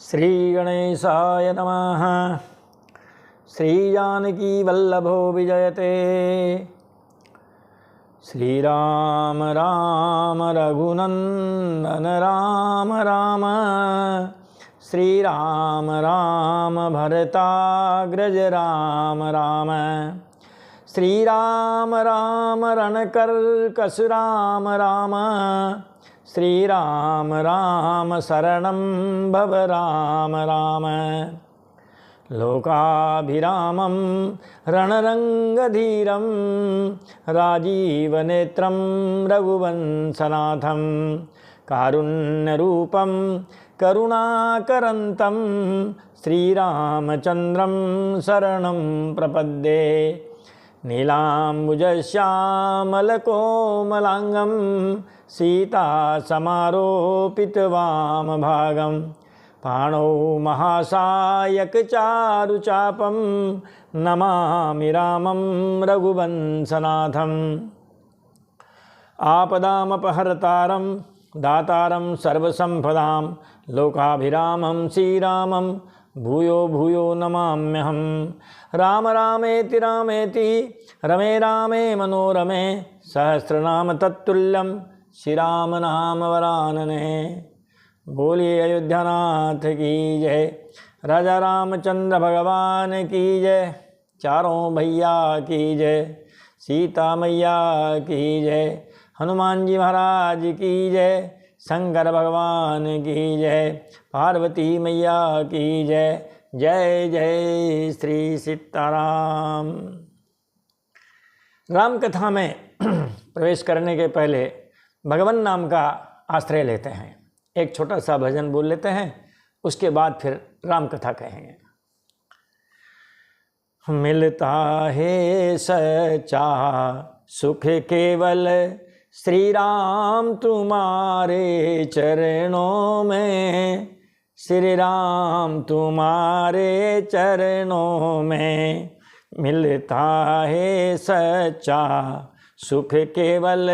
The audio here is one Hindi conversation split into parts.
श्री गणेशाय नमः। श्री जानकी वल्लभो विजयते। श्री राम राम रघुनंदन राम राम। श्री राम राम भरताग्रज राम राम। श्री राम राम रणकर्कश राम राम। श्री राम राम शरणं भव राम राम। लोकाभिरामं रणरंगधीरं राजीवनेत्रं रघुवंशनाथं कारुण्यरूपं करुणाकरन्तं श्रीरामचन्द्रं शरणं प्रपद्ये। नीलाम्बुजश्यामलकोमलाङ्गं सीतासमारोपितवामभागं पाणौ महासायकचारुचापं नमामि रामं रघुवंशनाथम्। आपदामपहर्तारं दातारं सर्वसम्पदां लोकाभिरामं श्रीरामं भूयो भूयो नमाम्यहं। राम रामेति रामेति रमे रामे मनोरमे सहस्रनाम तत्तुल्यं श्रीराम नाम वरानने। बोलिए अयोध्यानाथ की जय। राजा रामचंद्र भगवान की जय। चारों भैया की जय। सीता मैया की जय। हनुमान जी महाराज की जय। शंकर भगवान की जय। पार्वती मैया की जय। जय जय श्री सीताराम। राम कथा में प्रवेश करने के पहले भगवान नाम का आश्रय लेते हैं। एक छोटा सा भजन बोल लेते हैं, उसके बाद फिर राम कथा कहेंगे। मिलता है सच्चा सुख केवल श्री राम तुम्हारे चरणों में। श्री राम तुम्हारे चरणों में मिलता है सच्चा सुख केवल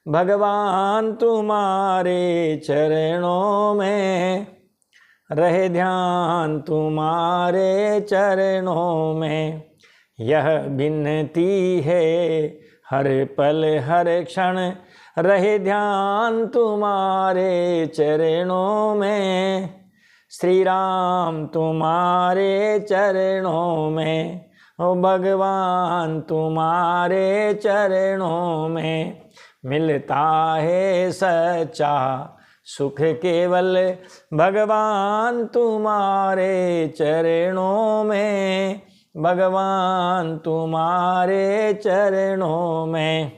भगवान तुम्हारे चरणों में। रहे ध्यान तुम्हारे चरणों में। यह विनती है हर पल हर क्षण रहे ध्यान तुम्हारे चरणों में। श्री राम तुम्हारे चरणों में। ओ भगवान तुम्हारे चरणों में मिलता है सच्चा सुख केवल भगवान तुम्हारे चरणों में। भगवान तुम्हारे चरणों में।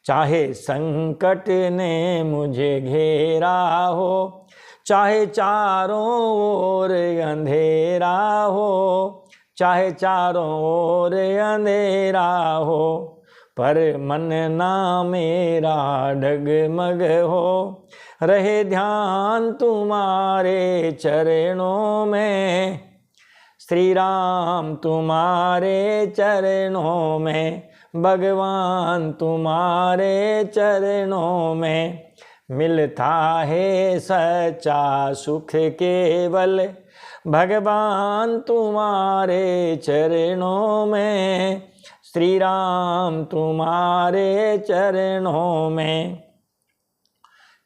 चाहे संकट ने मुझे घेरा हो, चाहे चारों ओर अंधेरा हो, चाहे चारों ओर अंधेरा हो, पर मन ना मेरा डगमग हो। रहे ध्यान तुम्हारे चरणों में। श्री राम तुम्हारे चरणों में। भगवान तुम्हारे चरणों में मिलता है सच्चा सुख केवल भगवान तुम्हारे चरणों में। श्री राम तुम्हारे चरणों में।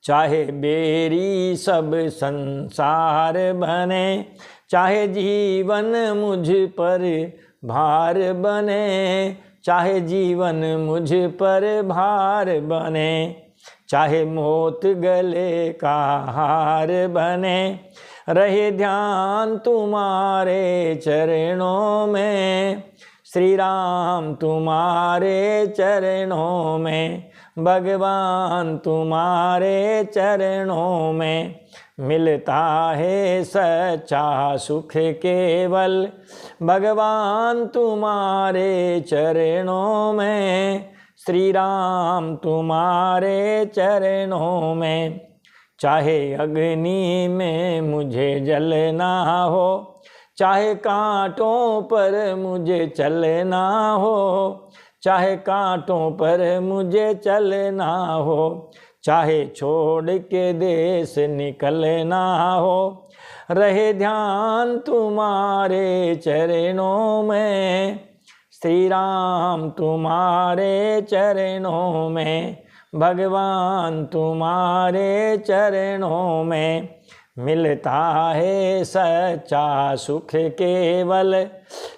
चाहे बेरी सब संसार बने, चाहे जीवन मुझ पर भार बने, चाहे जीवन मुझ पर भार बने, चाहे मौत गले का हार बने, रहे ध्यान तुम्हारे चरणों में। श्री राम तुम्हारे चरणों में। भगवान तुम्हारे चरणों में मिलता है सच्चा सुख केवल भगवान तुम्हारे चरणों में। श्री राम तुम्हारे चरणों में। चाहे अग्नि में मुझे जलना हो, चाहे कांटों पर मुझे चलना हो, चाहे कांटों पर मुझे चलना हो, चाहे छोड़ के देश निकलना हो, रहे ध्यान तुम्हारे चरणों में। श्री राम तुम्हारे चरणों में, भगवान तुम्हारे चरणों में, मिलता है सच्चा सुख केवल।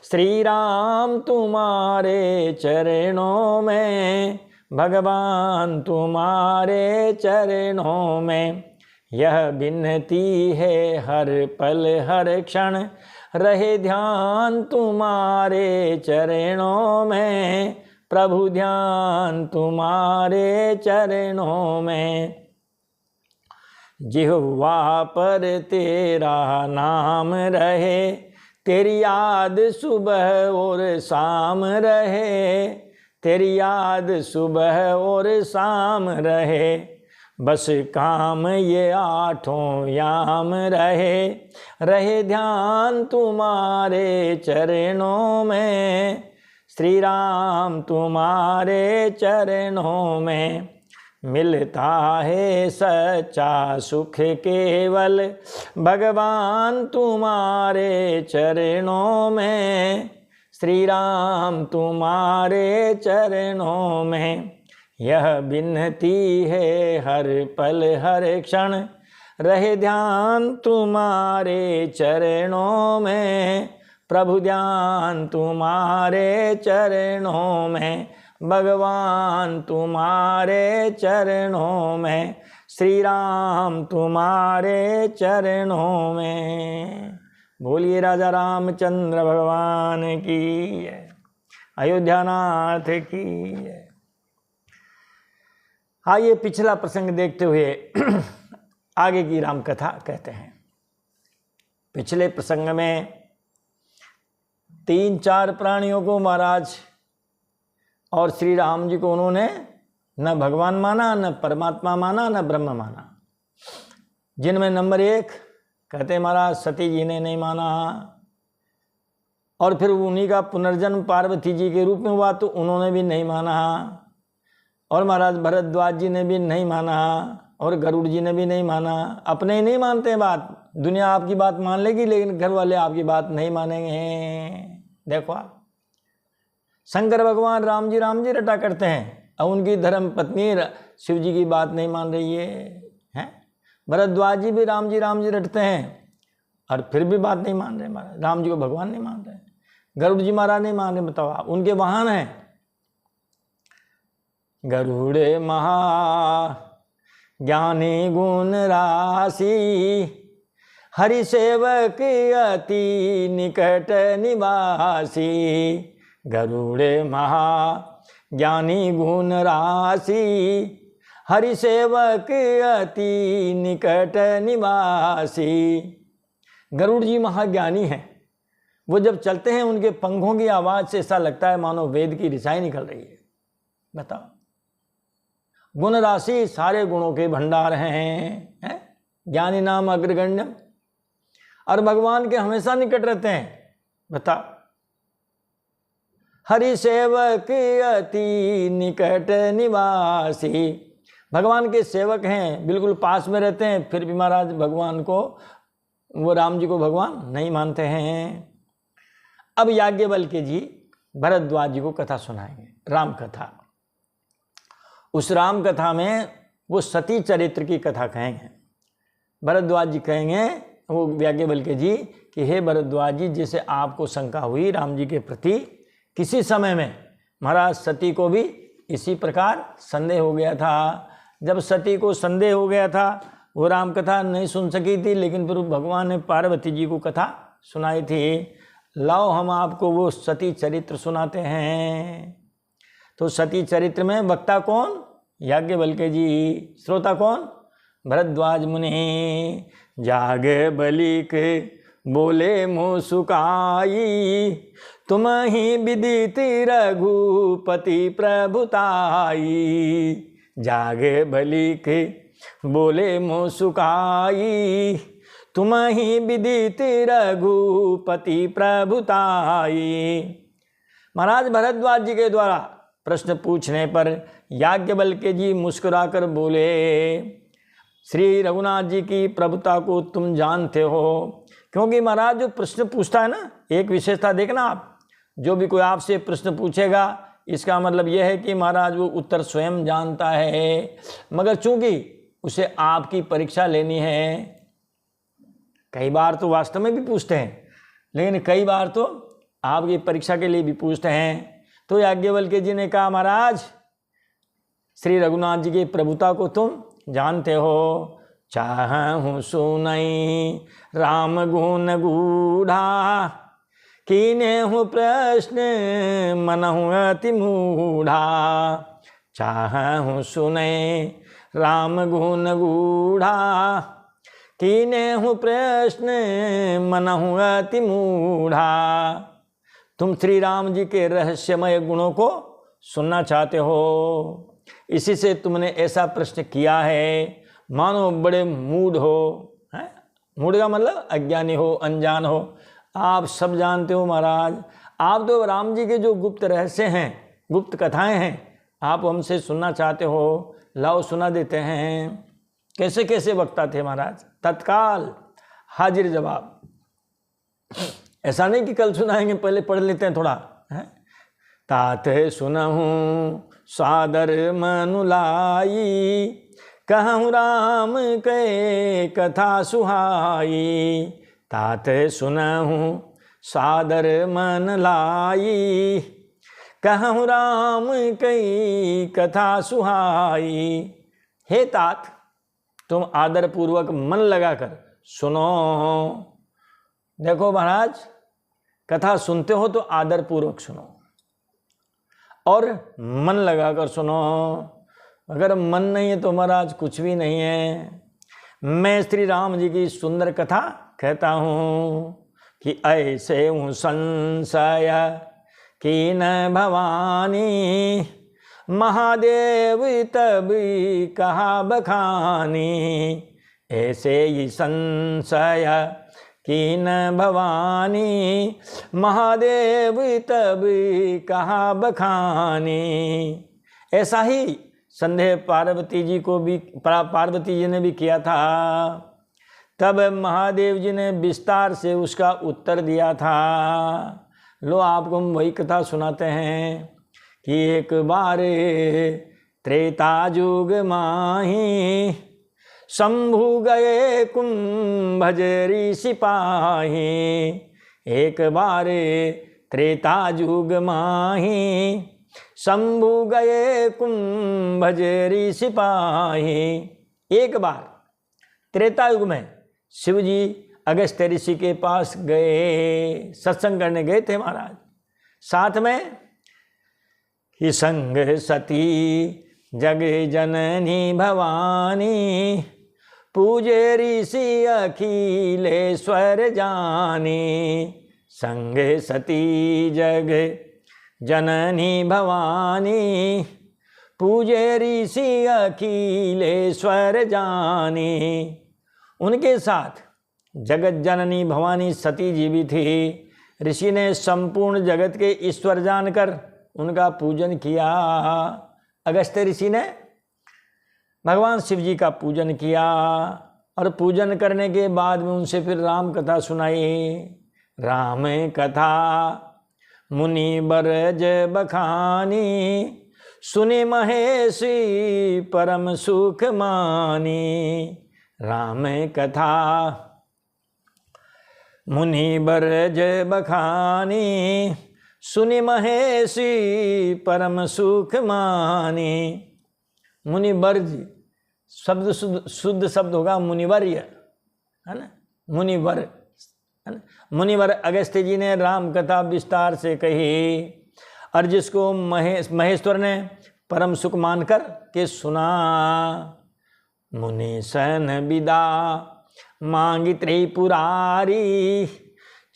श्री राम तुम्हारे चरणों में, भगवान तुम्हारे चरणों में। यह विनती है हर पल हर क्षण, रहे ध्यान तुम्हारे चरणों में। प्रभु ध्यान तुम्हारे चरणों में। जिह्वा पर तेरा नाम रहे, तेरी याद सुबह और शाम रहे, तेरी याद सुबह और शाम रहे। बस काम ये आठों याम रहे, रहे ध्यान तुम्हारे चरणों में। श्री राम तुम्हारे चरणों में, मिलता है सच्चा सुख केवल। भगवान तुम्हारे चरणों में, श्री राम तुम्हारे चरणों में। यह विनती है हर पल हर क्षण, रहे ध्यान तुम्हारे चरणों में। प्रभु ध्यान तुम्हारे चरणों में, भगवान तुम्हारे चरणों में। श्री राम तुम्हारे चरणों में। बोलिए राजा रामचंद्र भगवान की जय, अयोध्यानाथ की जय। आइए पिछला प्रसंग देखते हुए आगे की राम कथा कहते हैं। पिछले प्रसंग में 3-4 प्राणियों को महाराज और श्री राम जी को उन्होंने न भगवान माना, न परमात्मा माना, न ब्रह्म माना। जिनमें नंबर 1 कहते महाराज सती जी ने नहीं माना, और फिर उन्हीं का पुनर्जन्म पार्वती जी के रूप में हुआ तो उन्होंने भी नहीं माना, और महाराज भरद्वाज जी ने भी नहीं माना, और गरुड़ जी ने भी नहीं माना। अपने ही नहीं मानते बात, दुनिया आपकी बात मान लेगी लेकिन घर वाले आपकी बात नहीं मानेंगे। देखो आप, शंकर भगवान राम जी रटा करते हैं, और उनकी धर्म पत्नी शिव जी की बात नहीं मान रही है। भरद्वाज जी भी राम जी रटते हैं और फिर भी बात नहीं मान रहे महाराज, राम जी को भगवान नहीं मान रहे। गरुड़ जी महाराज नहीं मान रहे, बताओ आप, उनके वाहन हैं। गरुड़े महा ज्ञानी गुण राशि, हरि सेवक अति निकट निवासी। गरुड़े महा ज्ञानी गुण राशि, हरि सेवक अति निकट निवासी। गरुड़ जी महाज्ञानी हैं, वो जब चलते हैं उनके पंखों की आवाज़ से ऐसा लगता है मानो वेद की ऋचाई निकल रही है। बताओ, गुण राशि, सारे गुणों के भंडार हैं, ज्ञानी नाम अग्रगण्यम, और भगवान के हमेशा निकट रहते हैं। बताओ, हरि सेवक अति निकट निवासी, भगवान के सेवक हैं, बिल्कुल पास में रहते हैं, फिर भी महाराज भगवान को, वो राम जी को भगवान नहीं मानते हैं। अब याज्ञवल्क्य जी भरद्वाज जी को कथा सुनाएंगे, राम कथा। उस राम कथा में वो सती चरित्र की कथा कहेंगे। भरद्वाज जी कहेंगे, वो याज्ञवल्क्य जी, कि हे भरद्वाज जी, जैसे आपको शंका हुई राम जी के प्रति, किसी समय में महाराज सती को भी इसी प्रकार संदेह हो गया था। जब सती को संदेह हो गया था, वो राम कथा नहीं सुन सकी थी, लेकिन फिर भगवान ने पार्वती जी को कथा सुनाई थी। लाओ हम आपको वो सती चरित्र सुनाते हैं। तो सती चरित्र में वक्ता कौन? याज्ञवल्क्य जी। श्रोता कौन? भरद्वाज मुनि। जागे बलिक बोले मुँह सुकाई, तुम ही विदित रघुपति प्रभुताई। जागे बलिक बोले मुँह सुकाई, तुम ही विदित रघुपति प्रभुताई। महाराज भरद्वाज जी के द्वारा प्रश्न पूछने पर याज्ञवल्क्य जी मुस्कुराकर बोले, श्री रघुनाथ जी की प्रभुता को तुम जानते हो। क्योंकि महाराज जो प्रश्न पूछता है ना, एक विशेषता देखना आप, जो भी कोई आपसे प्रश्न पूछेगा इसका मतलब यह है कि महाराज वो उत्तर स्वयं जानता है, मगर चूंकि उसे आपकी परीक्षा लेनी है। कई बार तो वास्तव में भी पूछते हैं, लेकिन कई बार तो आपकी परीक्षा के लिए भी पूछते हैं। तो याज्ञवल्क्य जी ने कहा, महाराज श्री रघुनाथ जी की प्रभुता को तुम जानते हो। चाहूँ सुनई राम गुण गूढ़ा, कीने हूँ प्रश्न मनहु अति मूढ़ा। चाहूँ सुनई राम गुण गूढ़ा, कीने हूँ प्रश्न मनहु अति मूढ़ा। तुम श्री राम जी के रहस्यमय गुणों को सुनना चाहते हो, इसी से तुमने ऐसा प्रश्न किया है मानो बड़े मूढ़ हो। है, मूढ़ का मतलब अज्ञानी हो, अनजान हो। आप सब जानते हो महाराज, आप तो राम जी के जो गुप्त रहस्य हैं, गुप्त कथाएं हैं, आप हमसे सुनना चाहते हो। लाओ सुना देते हैं। कैसे कैसे वक्ता थे महाराज, तत्काल हाजिर जवाब। ऐसा नहीं कि कल सुनाएंगे, पहले पढ़ लेते हैं थोड़ा। है, तात सुनहूँ सादर मनुलाई, कहूँ राम के कथा सुहाई। तात सुनहूँ सादर मन लाई, कहूँ राम कई कथा सुहाई। हे तात, तुम आदर पूर्वक मन लगाकर सुनो। देखो महाराज, कथा सुनते हो तो आदर पूर्वक सुनो और मन लगाकर सुनो। अगर मन नहीं है तो महाराज कुछ भी नहीं है। मैं श्री राम जी की सुंदर कथा कहता हूँ कि ऐसे हूँ संशय कि न भवानी, महादेव तब कहा बखानी। ऐसे ही संशय कि न भवानी, महादेव तब कहा बखानी। ऐसा ही संदेह पार्वती जी को भी, पार्वती जी ने भी किया था। तब महादेव जी ने विस्तार से उसका उत्तर दिया था। लो आपको हम वही कथा सुनाते हैं कि एक बार त्रेता युग माही, शंभु गए कुंभजरी सिपाही। एक बार त्रेता युग माही, शंभु गए कुंभजरी सिपाही। एक बार त्रेता युग में शिव जी अगस्त्य ऋषि के पास गए, सत्संग करने गए थे महाराज। साथ में ही संग सती जग जननी भवानी, पूजे ऋषि अखिलेश्वर जानी। संग सती जग जननी भवानी, पूजे ऋषि अखिलेश्वर जानी। उनके साथ जगत जननी भवानी सती जी भी थी। ऋषि ने संपूर्ण जगत के ईश्वर जानकर उनका पूजन किया। अगस्त्य ऋषि ने भगवान शिव जी का पूजन किया और पूजन करने के बाद में उनसे फिर राम कथा सुनाई। राम कथा मुनि बरज बखानी, सुनि महेशी परम सुख मानी। राम कथा मुनि बरज बखानी, सुनि महेशी परम सुख मानी। मुनिवर्ज शब्द शुद्ध शब्द होगा मुनिवर्य, है ना, मुनिवर, है ना। मुनिवर अगस्त्य जी ने राम कथा विस्तार से कही और जिसको महेश्वर ने परम सुख मानकर के सुना। मुनि सन विदा मांगी त्रिपुरारी,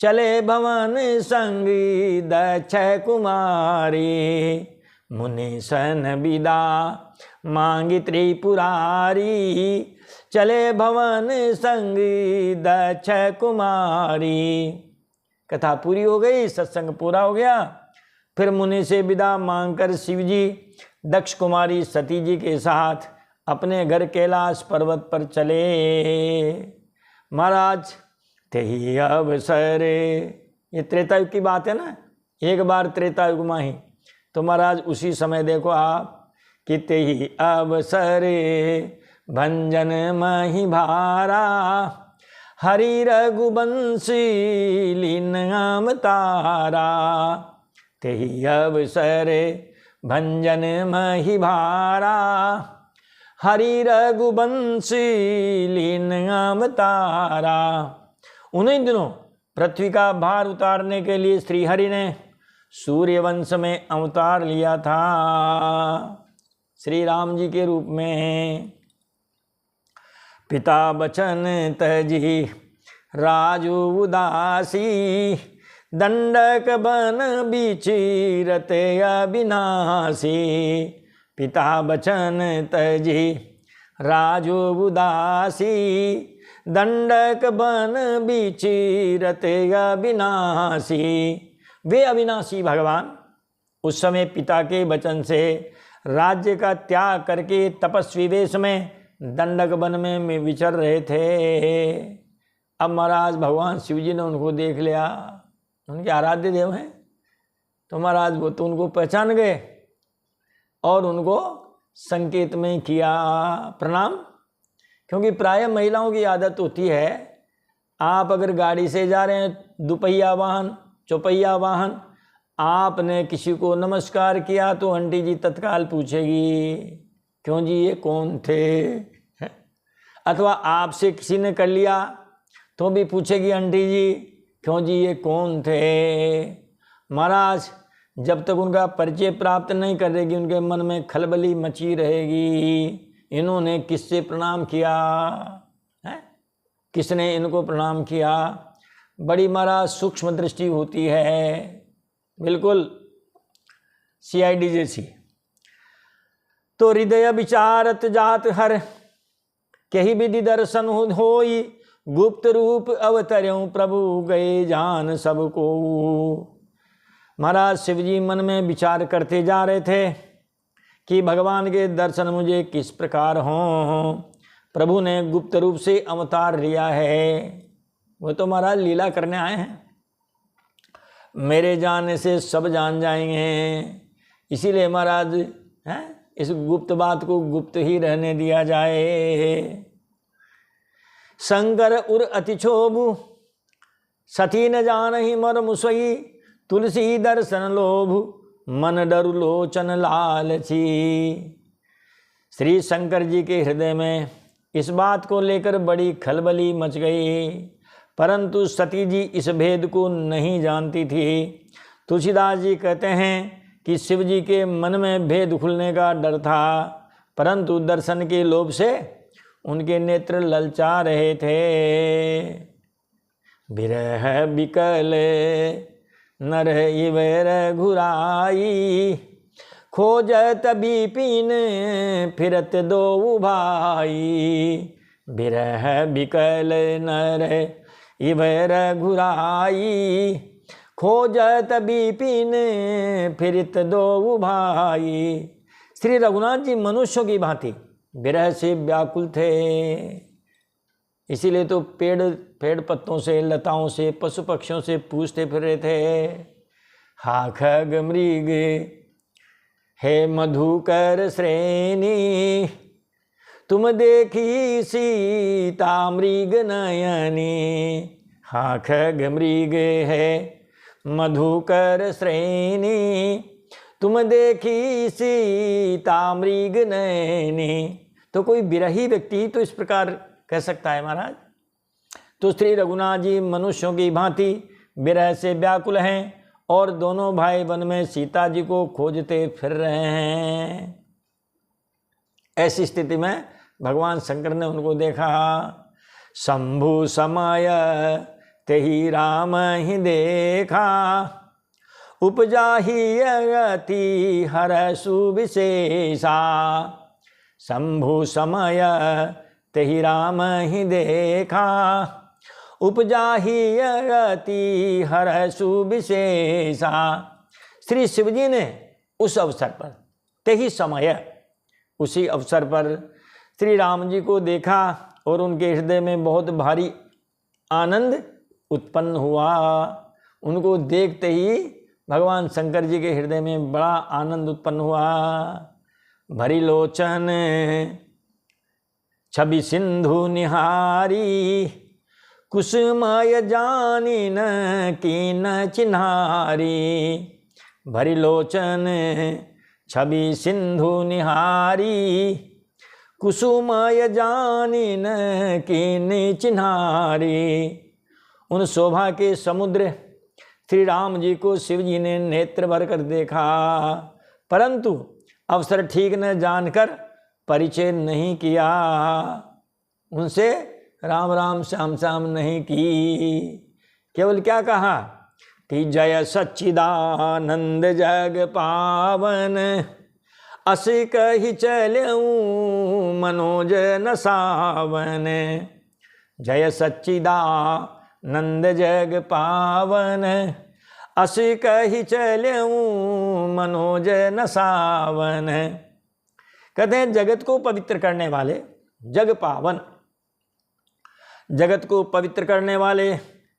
चले भवन संगी दक्ष कुमारी। मुनि सन विदा मांगी त्रिपुरारी, चले भवन संगी दक्ष कुमारी। कथा पूरी हो गई, सत्संग पूरा हो गया। फिर मुनि से विदा मांगकर शिव जी दक्ष कुमारी सती जी के साथ अपने घर कैलाश पर्वत पर चले। महाराज तेहि अवसर, ये त्रेता युग की बात है ना, एक बार त्रेता युग में ही, तो महाराज उसी समय देखो आप कि तेहि अवसर भंजन मही भारा, हरि रघुवंशी लीन अवतारा। तेहि अवसर भंजन मही भारा, हरि रघुवंशी लीन अवतारा। उन्हीं दिनों पृथ्वी का भार उतारने के लिए श्री हरि ने सूर्यवंश में अवतार लिया था, श्री राम जी के रूप में। पिता बचन तजी राजू उदासी, दंडक बन बिचीरत अविनाशी। पिता बचन तजी राजू उदासी, दंडक बन बिचीरत अविनाशी। वे अविनाशी भगवान उस समय पिता के वचन से राज्य का त्याग करके तपस्वी वेश में दंडक वन में विचर रहे थे। अब महाराज भगवान शिव जी ने उनको देख लिया, उनके आराध्य देव हैं, तो महाराज वो तो उनको पहचान गए और उनको संकेत में किया प्रणाम। क्योंकि प्रायः महिलाओं की आदत होती है, आप अगर गाड़ी से जा रहे हैं, दुपहिया वाहन चौपहिया वाहन, आपने किसी को नमस्कार किया तो आंटी जी तत्काल पूछेगी क्यों जी ये कौन थे, अथवा आपसे किसी ने कर लिया तो भी पूछेगी आंटी जी क्यों जी ये कौन थे। महाराज जब तक उनका परिचय प्राप्त नहीं करेगी उनके मन में खलबली मची रहेगी, इन्होंने किससे प्रणाम किया है, किसने इनको प्रणाम किया। बड़ी महाराज सूक्ष्म दृष्टि होती है, बिल्कुल CID जैसी। तो हृदय विचारत जात हर, कही विधि दर्शन होई, गुप्त रूप अवतर्यों प्रभु गए जान सबको। महाराज शिव जी मन में विचार करते जा रहे थे कि भगवान के दर्शन मुझे किस प्रकार हों। प्रभु ने गुप्त रूप से अवतार लिया है, वो तो महाराज लीला करने आए हैं, मेरे जाने से सब जान जाएंगे, इसीलिए महाराज हैं इस गुप्त बात को गुप्त ही रहने दिया जाए। शंकर उर अति क्षोभु, सती न जान ही मर मुसई, तुलसी दर्शन लोभु, मन डरु लोचन लालची। श्री शंकर जी के हृदय में इस बात को लेकर बड़ी खलबली मच गई, परंतु सती जी इस भेद को नहीं जानती थी। तुलसीदास जी कहते हैं कि शिव जी के मन में भेद खुलने का डर था, परंतु दर्शन के लोभ से उनके नेत्र ललचा रहे थे। बिरह बिकल नर इवर घुराई, खोजत बिपिन फिरत दो भाई। बिरह बिकल नर इवर घुराई, खोजत बिपिन फिरत दो भाई। श्री रघुनाथ जी मनुष्यों की भांति विरह से व्याकुल थे, इसीलिए तो पेड़ पत्तों से, लताओं से, पशु पक्षियों से पूछते फिर रहे थे। हा खग मृग हे मधुकर श्रेणी, तुम देखी सीता मृग नयनी। हा खग मृग है मधुकर श्रेणी, तुम देखी सीता मृग नयनी। तो कोई विरही व्यक्ति तो इस प्रकार कह सकता है महाराज। तो श्री रघुनाथ जी मनुष्यों की भांति विरह से व्याकुल हैं और दोनों भाई वन में सीता जी को खोजते फिर रहे हैं। ऐसी स्थिति में भगवान शंकर ने उनको देखा। शंभु समय तेहि राम ही देखा, उपजा ही अति हरषु विशेषा। शंभु समय तेहि राम ही देखा, उपजा ही अति हरषु विशेषा। श्री शिवजी ने उस अवसर पर तेही समय उसी अवसर पर श्री राम जी को देखा और उनके हृदय में बहुत भारी आनंद उत्पन्न हुआ। उनको देखते ही भगवान शंकर जी के हृदय में बड़ा आनंद उत्पन्न हुआ। भरी लोचन छवि सिंधु निहारी, कुसुमय जानी न कीन चिन्हारी। भरी लोचन छवि सिंधु निहारी, कुसुमय जानी न कीन चिन्हारी। उन शोभा के समुद्र श्री राम जी को शिव जी ने नेत्र भर कर देखा, परंतु अवसर ठीक न जानकर परिचय नहीं किया। उनसे राम राम श्याम श्याम नहीं की, केवल क्या कहा कि जय सच्चिदानंद जग पावन, अस कहि चलऊँ मनोज न सावन। जय सच्चिदानंद जग पावन, अस कहि चलऊँ मनोज न सावन। कहते हैं जगत को पवित्र करने वाले, जग पावन, जगत को पवित्र करने वाले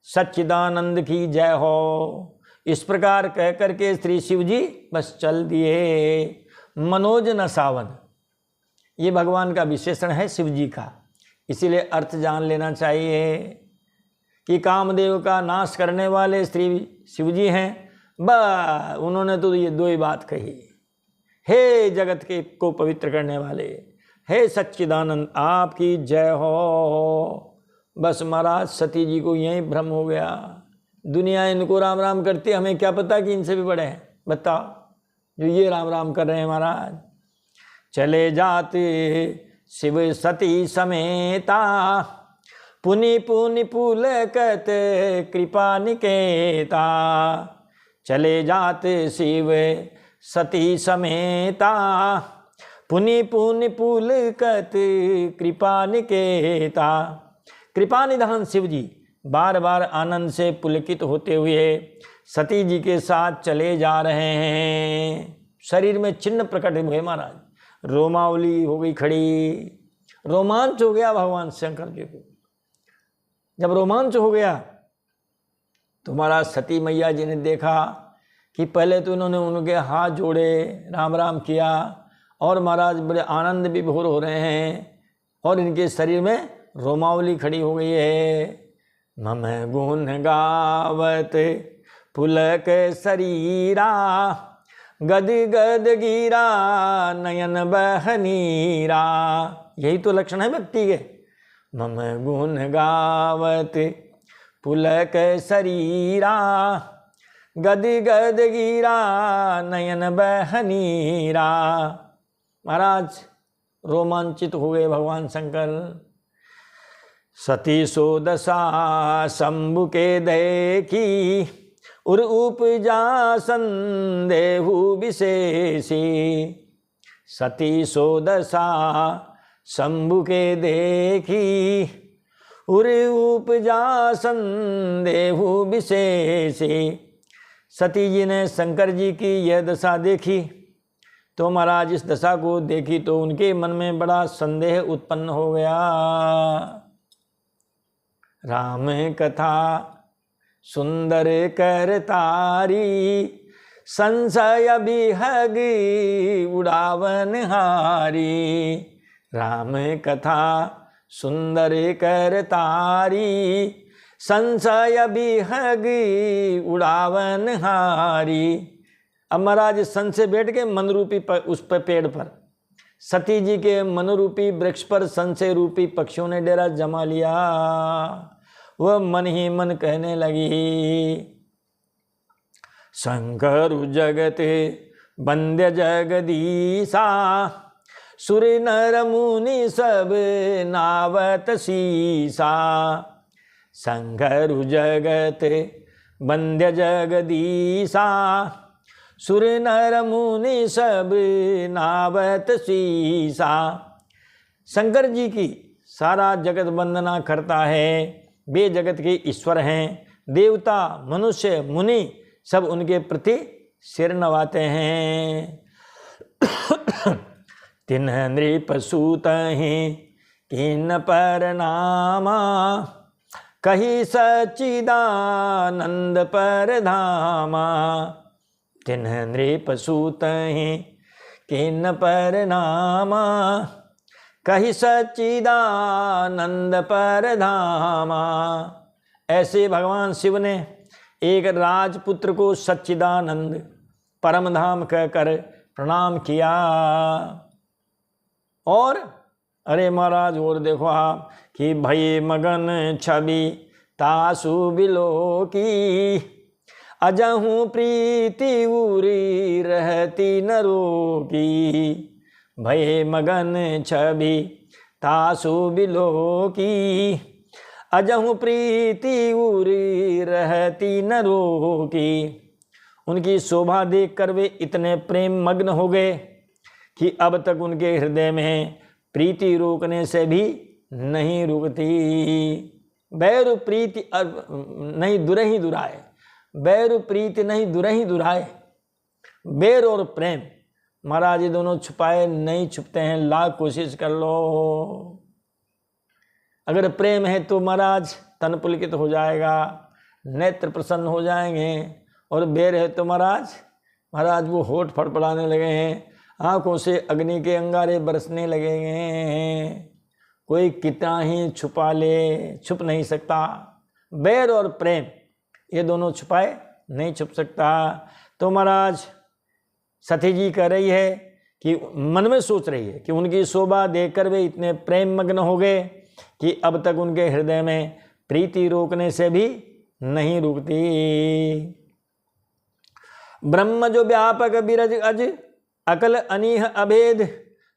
सच्चिदानंद की जय हो। इस प्रकार कह करके श्री शिव जी बस चल दिए। मनोज न सावन, ये भगवान का विशेषण है शिव जी का, इसीलिए अर्थ जान लेना चाहिए कि कामदेव का नाश करने वाले श्री शिव जी हैं। उन्होंने तो ये दो ही बात कही, हे जगत के को पवित्र करने वाले, हे सच्चिदानंद आपकी जय हो। बस महाराज सती जी को यही भ्रम हो गया, दुनिया इनको राम राम करती, हमें क्या पता कि इनसे भी बड़े हैं। बताओ जो ये राम राम कर रहे हैं महाराज। चले जाते शिव सती समेता, पुनि पुनि पुलकत कृपा निकेता। चले जाते शिव सती समेता, पुनि पुनि पुलकत कृपा निकेता। कृपा निधान शिव जी बार बार आनंद से पुलकित होते हुए सती जी के साथ चले जा रहे हैं। शरीर में चिन्ह प्रकट हुए महाराज, रोमावली हो गई खड़ी, रोमांच हो गया भगवान शंकर जी को। जब रोमांच हो गया तो महाराज सती मैया जी ने देखा कि पहले तो इन्होंने उनके हाथ जोड़े, राम राम किया, और महाराज बड़े आनंद भी भोर हो रहे हैं और इनके शरीर में रोमावली खड़ी हो गई है। मम गुण गावत पुलक शरीरा, गद गद गिरा नयन बहनीरा। यही तो लक्षण है भक्ति के। मम गुण गावत पुलक शरीरा, गद गद गिरा नयन बहनीरा। महाराज रोमांचित हो गए भगवान शंकर। सती सो दशा शंभु के देखी, उर उपजा संदेहु विशेषी। सती सो दशा शंभु के देखी, उर उपजा संदेहु विशेषी। सती जी ने शंकर जी की यह दशा देखी तो महाराज इस दशा को देखी तो उनके मन में बड़ा संदेह उत्पन्न हो गया। राम कथा सुंदर कर तारी, संशय बिहग उड़ावन हारी। राम कथा सुंदर कर तारी, संशय बिहग उड़ावन हारी। अब महाराज सन से बैठ के मन रूपी उस पर पेड़ पर, सती जी के मनोरूपी वृक्ष पर संशय रूपी पक्षियों ने डेरा जमा लिया। वह मन ही मन कहने लगी, शंकर जगत बंद्य जगदीशा, सुर नर मुनि सब नावत सीसा। शंकर जगत बंद्य जगदीशा, सुर नर मुनि सब नावत सीसा। शंकर जी की सारा जगत वंदना करता है, वे जगत के ईश्वर हैं। देवता मनुष्य मुनि सब उनके प्रति सिर नवाते हैं। तिन्ह नृप सूतहि किन पर नामा, कही सच्चिदानंद पर धामा। तिन्ह नृप सूतहि किन पर नामा, कही सच्चिदानंद पर धामा। ऐसे भगवान शिव ने एक राजपुत्र को सच्चिदानंद परम धाम कहकर प्रणाम किया। और अरे महाराज और देखो आप कि भय मगन छवि तासु बिलो की, अजहूँ प्रीति उरी रहती नरो की। भय मगन छवि तासु बिलो की, अजहूँ प्रीति उरी रहती नरो की। उनकी शोभा देखकर वे इतने प्रेम मग्न हो गए कि अब तक उनके हृदय में प्रीति रोकने से भी नहीं रुकती। बैरु प्रीति नहीं दुरहि दुराए, बैरु प्रीति नहीं दुरहि दुराए। बैर और प्रेम महाराज ये दोनों छुपाए नहीं छुपते हैं, लाख कोशिश कर लो। अगर प्रेम है तो महाराज तन पुलकित हो जाएगा, नेत्र प्रसन्न हो जाएंगे। और बैर है तो महाराज वो होठ फड़फड़ाने लगे हैं, आंखों से अग्नि के अंगारे बरसने लगेंगे। कोई कितना ही छुपा ले, छुप नहीं सकता। बैर और प्रेम ये दोनों छुपाए नहीं छुप सकता। तो महाराज सती जी कह रही है कि मन में सोच रही है कि उनकी शोभा देखकर वे इतने प्रेम मग्न हो गए कि अब तक उनके हृदय में प्रीति रोकने से भी नहीं रुकती। ब्रह्म जो व्यापक बिरज अज, अकल अनीह अभेद,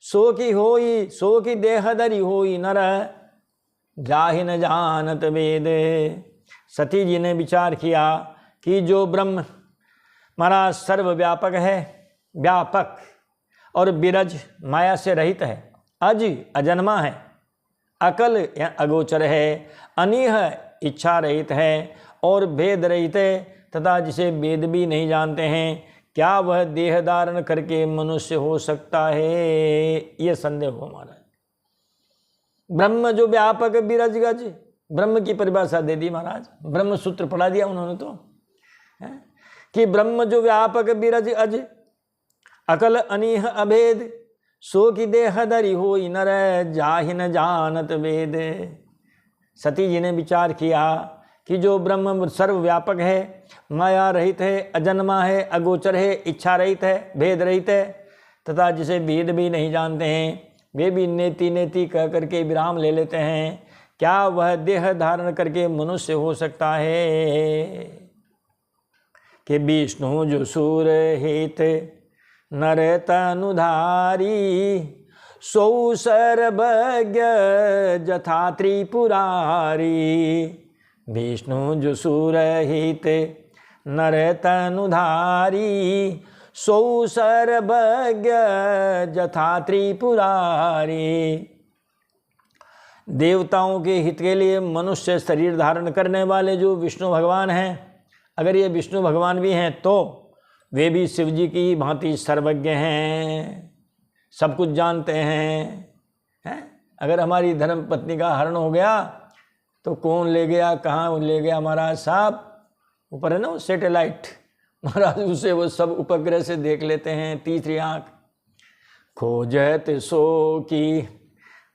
सो की होई सो की देहधरी होई नर, जाहि न जानत वेद। सती जी ने विचार किया कि जो ब्रह्म महाराज सर्वव्यापक है, व्यापक और बिरज माया से रहित है, अज अजन्मा है, अकल या अगोचर है, अनीह इच्छा रहित है और भेद रहित है, तथा जिसे वेद भी नहीं जानते हैं, क्या वह देह धारण करके मनुष्य हो सकता है? यह संदेह हो हमारा। ब्रह्म जो व्यापक बिरज गज, ब्रह्म की परिभाषा दे दी महाराज, ब्रह्म सूत्र पढ़ा दिया उन्होंने तो है? कि ब्रह्म जो व्यापक बिरज अज, अकल अनीह अभेद, सो की देह धरी होई नर, जाहि न जानत वेद। सती जी ने विचार किया कि जो ब्रह्म सर्वव्यापक है, माया रहित है, अजन्मा है, अगोचर है, इच्छा रहित है, भेद रहित है, तथा जिसे वेद भी नहीं जानते हैं, वे भी नेति नेति कह करके विराम ले लेते हैं, क्या वह देह धारण करके मनुष्य हो सकता है? कि विष्णु जो सूर हित नर तनुधारी, सौ सर्वज्ञ जथा त्रिपुरारी। विष्णु जो सूर हित नर तनुधारी, सौ सर्वज्ञ जथा त्रिपुरारी। देवताओं के हित के लिए मनुष्य शरीर धारण करने वाले जो विष्णु भगवान हैं, अगर ये विष्णु भगवान भी हैं तो वे भी शिव जी की भांति सर्वज्ञ हैं, सब कुछ जानते हैं। अगर हमारी धर्म पत्नी का हरण हो गया तो कौन ले गया, कहाँ ले गया महाराज साहब, ऊपर है ना वो सैटेलाइट, महाराज उसे वो सब उपग्रह से देख लेते हैं, तीसरी आँख। खोजत सो की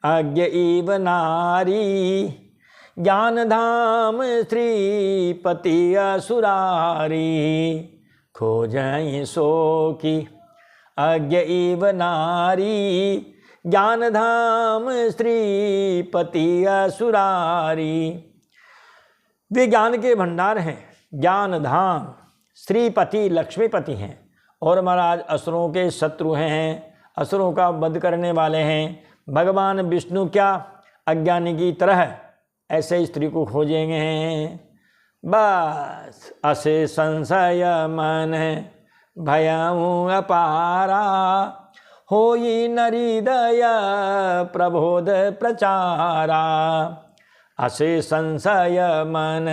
अज्ञ इव नारी, ज्ञान धाम श्रीपति असुरारी। खोजई सो की अज्ञ इव नारी, ज्ञान धाम श्रीपति असुरारी। वे ज्ञान के भंडार हैं, ज्ञान धाम, श्रीपति लक्ष्मीपति हैं, और महाराज असुरों के शत्रु हैं, असुरों का वध करने वाले हैं। भगवान विष्णु क्या अज्ञानी की तरह ऐसे स्त्री को खोजेंगे? बस असे संशय मन भयऊ अपारा, होई नरिदय प्रबोध प्रचारा। असे संशय मन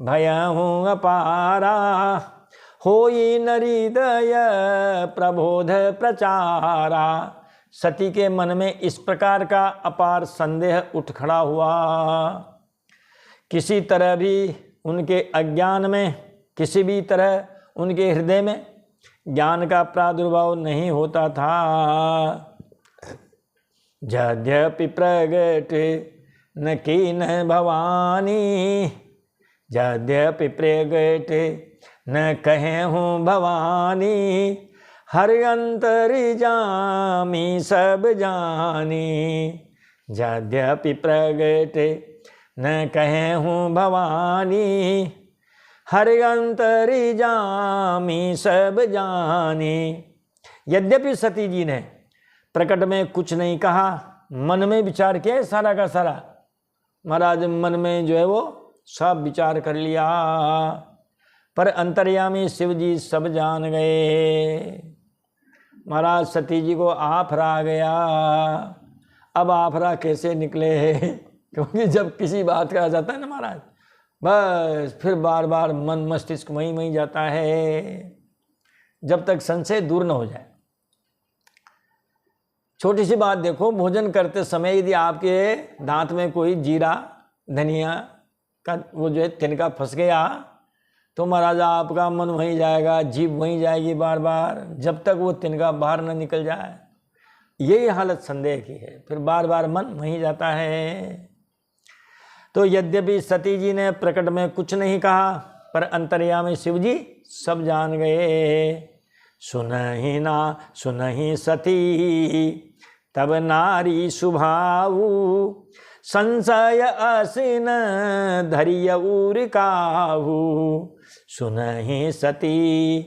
भयऊ अपारा, होई नरीदय प्रबोध प्रचारा। सती के मन में इस प्रकार का अपार संदेह उठ खड़ा हुआ। किसी तरह भी उनके अज्ञान में, किसी भी तरह उनके हृदय में ज्ञान का प्रादुर्भाव नहीं होता था। यद्यपि प्रगट न कीन भवानी, यद्यपि प्रगट न कहे हूँ भवानी, हर अंतरि जामी सब जानी। यद्यपि प्रगट न कहे हूँ भवानी, हर अंतरि जामी सब जानी। यद्यपि सती जी ने प्रकट में कुछ नहीं कहा, मन में विचार किया सारा का सारा। महाराज मन में जो है वो सब विचार कर लिया, पर अंतर्यामी शिव जी सब जान गए। महाराज सती जी को आफरा आ गया। अब आफरा कैसे निकले, क्योंकि जब किसी बात का आ जाता है ना महाराज, बस फिर बार बार मन मस्तिष्क वहीं जाता है, जब तक संशय दूर न हो जाए। छोटी सी बात देखो, भोजन करते समय यदि आपके दांत में कोई जीरा धनिया का वो जो है तिनका फंस गया, तो महाराज आपका मन वहीं जाएगा, जीभ वहीं जाएगी बार बार, जब तक वो तिनका बाहर न निकल जाए। यही हालत संदेह की है, फिर बार बार मन वहीं जाता है। तो यद्यपि सती जी ने प्रकट में कुछ नहीं कहा, पर अंतर्यामी शिव जी सब जान गए। सुनहि सती तब नारी सुभाऊ, संशय असिन धरिय उर काहू। सुनहि सती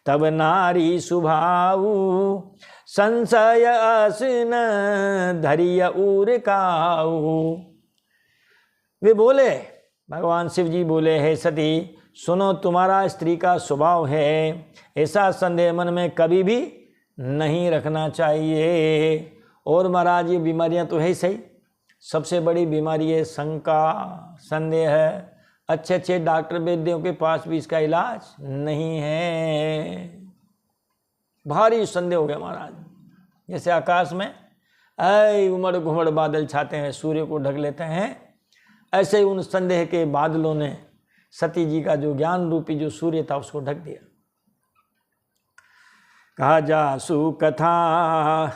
तब नारी सुभाऊ, संशय असिन धरिय उर काहू। वे बोले, भगवान शिव जी बोले, हे सती सुनो, तुम्हारा स्त्री का स्वभाव है, ऐसा संदेह मन में कभी भी नहीं रखना चाहिए। और महाराज ये बीमारियां तो है ही सही, सबसे बड़ी बीमारी है शंका, संदेह है। अच्छे अच्छे डॉक्टर वैद्यों के पास भी इसका इलाज नहीं है। भारी संदेह हो गया महाराज। जैसे आकाश में उमड़ घुमड़ बादल छाते हैं, सूर्य को ढक लेते हैं, ऐसे ही उन संदेह के बादलों ने सती जी का जो ज्ञान रूपी जो सूर्य था उसको ढक दिया। कहा जासु कथा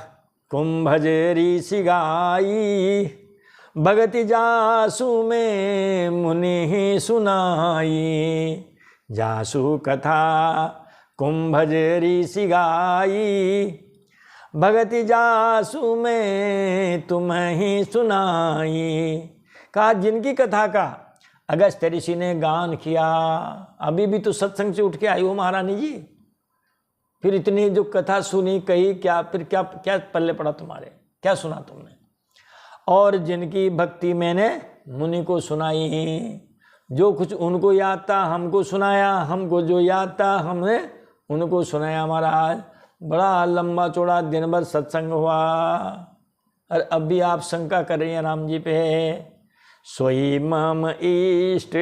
कुंभज ऋषि गाई, भगति जासु में मुनि सुनाई। जासु कथा कुंभज ऋषि गाई, भगति जासु में तुम ही सुनाई। कहा जिनकी कथा का अगस्त्य ऋषि ने गान किया, अभी भी तो सत्संग से उठ के आई हो महारानी जी, फिर इतनी जो कथा सुनी कही, क्या फिर क्या पल्ले पड़ा तुम्हारे, क्या सुना तुमने। और जिनकी भक्ति मैंने मुनि को सुनाई, जो कुछ उनको याद था हमको सुनाया, हमको जो याद था हमने उनको सुनाया। महाराज बड़ा लंबा चौड़ा दिन भर सत्संग हुआ, और अब भी आप शंका कर रही हैं राम जी पे। सोई मम इष्ट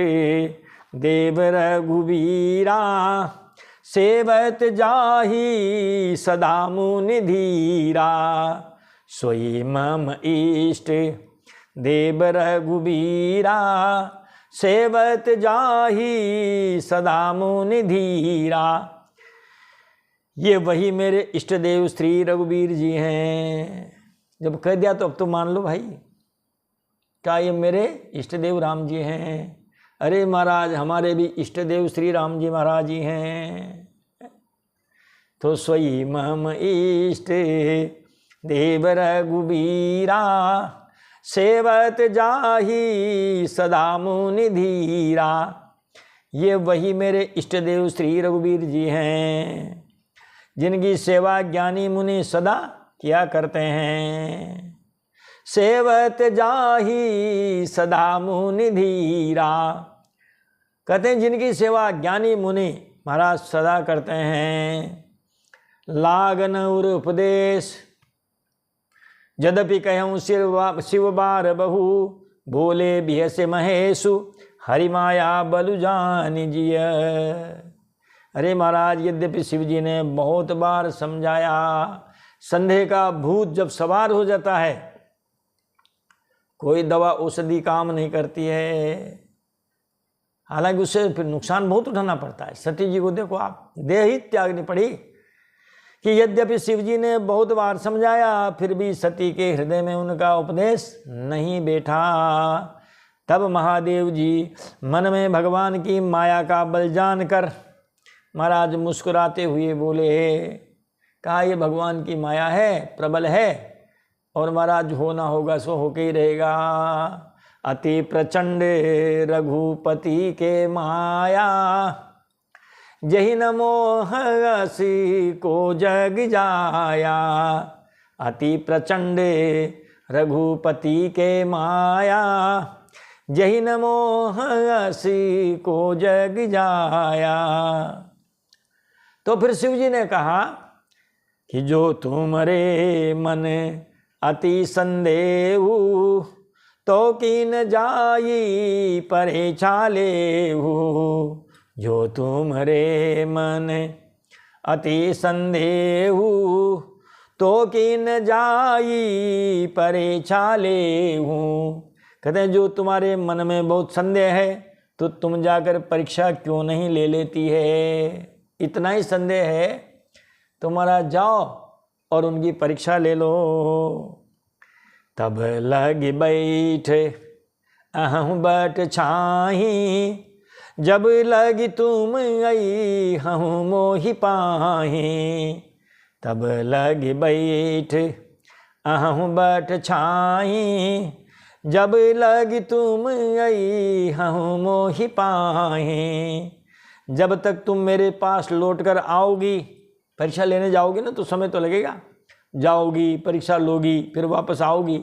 देव रघुबीरा, सेवत जाहि सदा मुनि धीरा। सोई मम इष्ट देव रघुबीरा, सेवत जाहि सदा मुनि धीरा। ये वही मेरे इष्ट देव श्री रघुबीर जी हैं। जब कह दिया तो अब तो मान लो भाई, क्या ये मेरे इष्ट देव राम जी हैं। अरे महाराज हमारे भी इष्ट देव श्री राम जी महाराज जी हैं। तो सोई मम इष्ट देव रघुबीरा, सेवत जाहि सदा मुनि धीरा। ये वही मेरे इष्ट देव श्री रघुबीर जी हैं, जिनकी सेवा ज्ञानी मुनि सदा किया करते हैं। सेवत जाहि सदा मुनि धीरा, कहते हैं जिनकी सेवा ज्ञानी मुनि महाराज सदा करते हैं। लागन उर उपदेश यद्यपि कहूँ शिव बार बहु, बोले बिहसे महेशु हरिमाया बलु जान जिय। अरे महाराज, यद्यपि शिव जी ने बहुत बार समझाया, संदेह का भूत जब सवार हो जाता है, कोई दवा औषधि काम नहीं करती है। हालांकि उससे फिर नुकसान बहुत उठाना पड़ता है। सती जी को देखो आप, देह ही त्यागनी पड़ी कि यद्यपि शिव जी ने बहुत बार समझाया, फिर भी सती के हृदय में उनका उपदेश नहीं बैठा। तब महादेव जी मन में भगवान की माया का बल जानकर महाराज मुस्कुराते हुए बोले, कहा ये भगवान की माया है, प्रबल है, और महाराज होना होगा सो होके ही रहेगा। अति प्रचंड रघुपति के माया, जही न मोह असी को जग जाया। अति प्रचंड रघुपति के माया, जही न मोह असी को जग जाया। तो फिर शिव जी ने कहा कि जो तुम्हारे मन अति संदेहु, तो कीन जाई परे चालेहु। जो तुम्हारे मन अति संदेहु, तो कीन जाई परे चालेहु। कहते हैं जो तुम्हारे मन में बहुत संदेह है, तो तुम जाकर परीक्षा क्यों नहीं ले लेती है। इतना ही संदेह है तुम्हारा, जाओ और उनकी परीक्षा ले लो। तब लग बैठे अहं बट छाही, जब लगी तुम आई हूँ मोहि पाही। तब लग बैठे अहं बट छाही, जब लगी तुम आई हूँ मोहि पाही। जब तक तुम मेरे पास लौट कर आओगी, परीक्षा लेने जाओगी ना, तो समय तो लगेगा, जाओगी परीक्षा लोगी फिर वापस आओगी,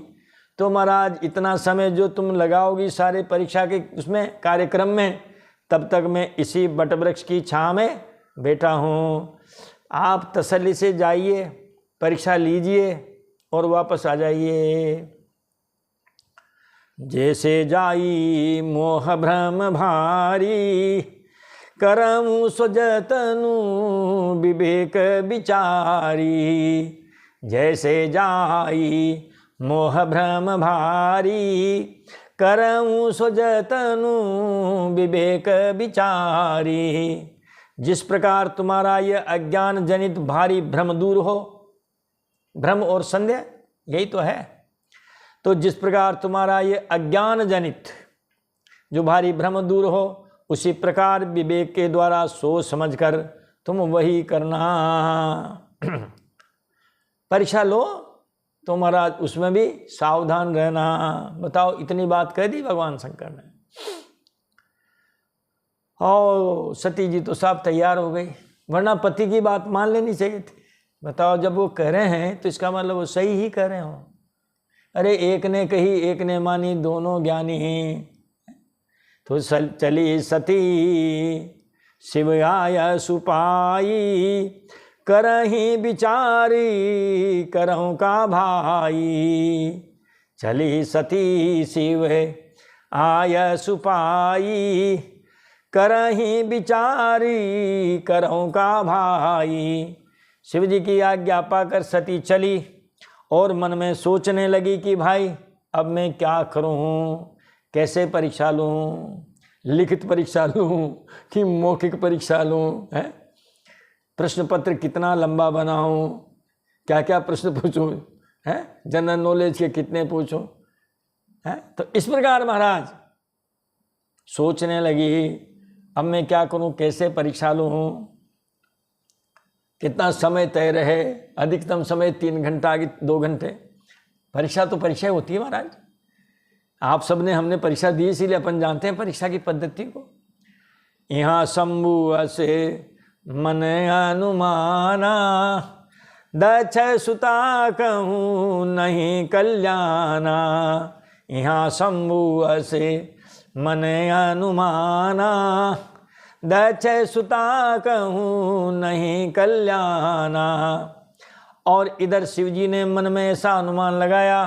तो महाराज इतना समय जो तुम लगाओगी सारे परीक्षा के उसमें कार्यक्रम में, तब तक मैं इसी बटवृक्ष की छाँव में बैठा हूँ। आप तसल्ली से जाइए, परीक्षा लीजिए और वापस आ जाइए। जैसे जाई मोह भ्रम भारी, करमु स्वजतनु विवेक विचारी। जैसे जाई मोह भ्रम भारी, करमु स्वजतनु विवेक विचारी। जिस प्रकार तुम्हारा यह अज्ञान जनित भारी भ्रम दूर हो, भ्रम और संदेह यही तो है, तो जिस प्रकार तुम्हारा ये अज्ञान जनित जो भारी भ्रम दूर हो, उसी प्रकार विवेक के द्वारा सोच समझकर तुम वही करना। परीक्षा लो तो महाराज उसमें भी सावधान रहना। बताओ, इतनी बात कह दी भगवान शंकर ने, और सती जी तो साफ तैयार हो गई, वरना पति की बात मान लेनी चाहिए थी। बताओ, जब वो कह रहे हैं तो इसका मतलब वो सही ही कह रहे हो। अरे एक ने कही एक ने मानी, दोनों ज्ञानी हैं। तो चली सती शिव आय सुपाई, करही विचारी करहूँ का भाई। चली सती शिव आय सुपाई, करही विचारी करहूँ का भाई। शिव जी की आज्ञा पाकर सती चली और मन में सोचने लगी कि भाई अब मैं क्या करूँ, कैसे परीक्षा लूँ, लिखित परीक्षा लूँ कि मौखिक परीक्षा लूँ, है प्रश्न पत्र कितना लंबा बनाऊँ, क्या क्या प्रश्न पूछूँ, है जनरल नॉलेज के कितने पूछूँ, है। तो इस प्रकार महाराज सोचने लगी, अब मैं क्या करूँ, कैसे परीक्षा लूँ, कितना समय तय रहे, अधिकतम समय 3 घंटा कि 2 घंटे। परीक्षा तो परीक्षा होती है महाराज, आप सबने हमने परीक्षा दी, इसीलिए अपन जानते हैं परीक्षा की पद्धति को। यहाँ शंभु से मन अनुमाना, दक्ष सुता कहूँ नहीं कल्याणा। यहाँ शंभु से मन अनुमाना, दक्ष सुता कहूँ नहीं कल्याणा। और इधर शिव जी ने मन में ऐसा अनुमान लगाया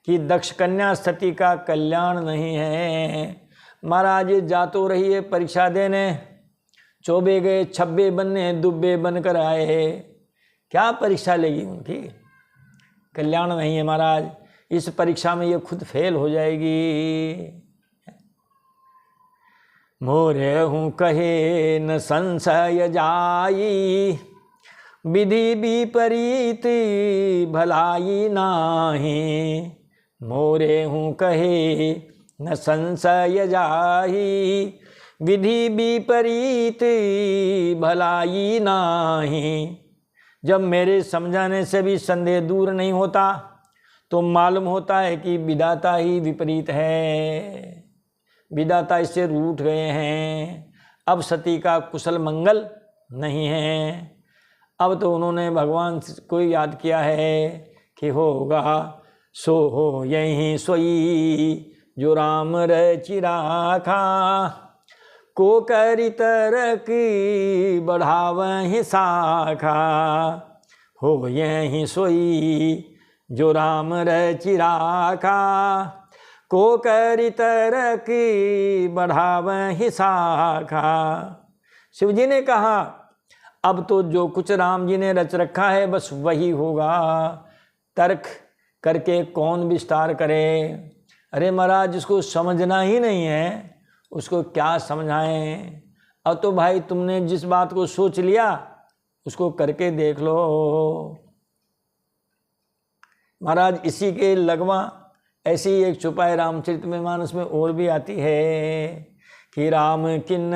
कि दक्ष कन्या सती का कल्याण नहीं है। महाराज जा तो रही है परीक्षा देने, चौबे गए छब्बे बनने दुब्बे बनकर आए। क्या परीक्षा लेगी उनकी? कल्याण नहीं है महाराज। इस परीक्षा में ये खुद फेल हो जाएगी। मोरे हूँ कहे न संशय जाई, विधि विपरीत भलाई नाही। मोरे हूँ कहे न संशय जाई, विधि विपरीत भलाई नाही। जब मेरे समझाने से भी संदेह दूर नहीं होता तो मालूम होता है कि विधाता ही विपरीत है, विधाता इससे रूठ गए हैं। अब सती का कुशल मंगल नहीं है। अब तो उन्होंने भगवान को याद किया है कि होगा सो हो यही सोई, जो राम रचि राखा। को करी तरक बढ़ावहि शाखा, हो यही सोई जो राम रचि राखा। को करी तरक बढ़ावहि शाखा। शिव जी ने कहा अब तो जो कुछ राम जी ने रच रखा है बस वही होगा, तर्क करके कौन विस्तार करे। अरे महाराज, जिसको समझना ही नहीं है उसको क्या समझाएं। अब तो भाई तुमने जिस बात को सोच लिया उसको करके देख लो। महाराज, इसी के लगवा ऐसी एक चुपाई रामचरितमानस में और भी आती है कि राम किन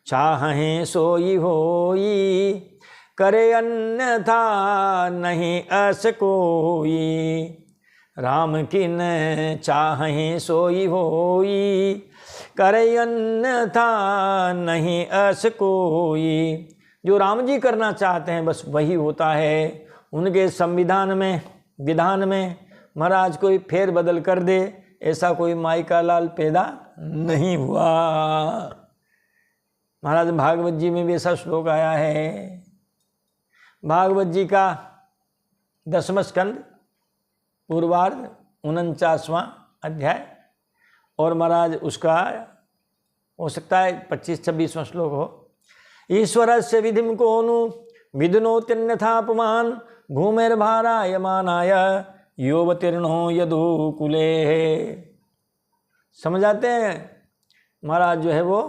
चाहें सोई होई, करे अन्यथा नहीं अस कोई। राम किन चाहें सोई होई, करे अन्यथा नहीं अस कोई। जो राम जी करना चाहते हैं बस वही होता है। उनके संविधान में, विधान में महाराज कोई फेर बदल कर दे ऐसा कोई माई का लाल पैदा नहीं हुआ। महाराज भागवत जी में भी ऐसा श्लोक आया है। भागवत जी का 10वां स्कंद पूर्वार्ध 49वां अध्याय, और महाराज उसका हो सकता है 25-26वां श्लोक हो। ईश्वर से विधिम कोनु विधनोत्यन्यथापमान, भूमिर्भारायमानाय योवतीर्णो यदुकुले। समझ आते हैं महाराज जो है वो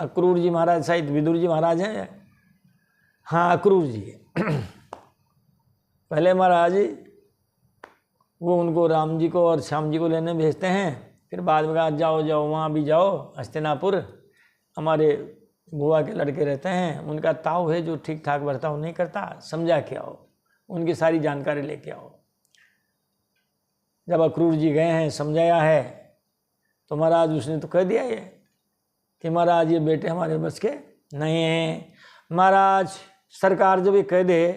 अक्रूर जी महाराज, शायद विदुर जी महाराज हैं। हाँ, अक्रूर जी। पहले महाराज वो उनको राम जी को और श्याम जी को लेने भेजते हैं, फिर बाद में कहा जाओ जाओ वहाँ भी जाओ, हस्तिनापुर हमारे बुआ के लड़के रहते हैं, उनका ताऊ है जो ठीक ठाक बर्ताव नहीं करता, समझा के आओ, उनकी सारी जानकारी लेके आओ। जब अक्रूर जी गए हैं, समझाया है, तो महाराज उसने तो कह दिया ये कि महाराज ये बेटे हमारे बस के नहीं हैं। महाराज सरकार जब ये कह दे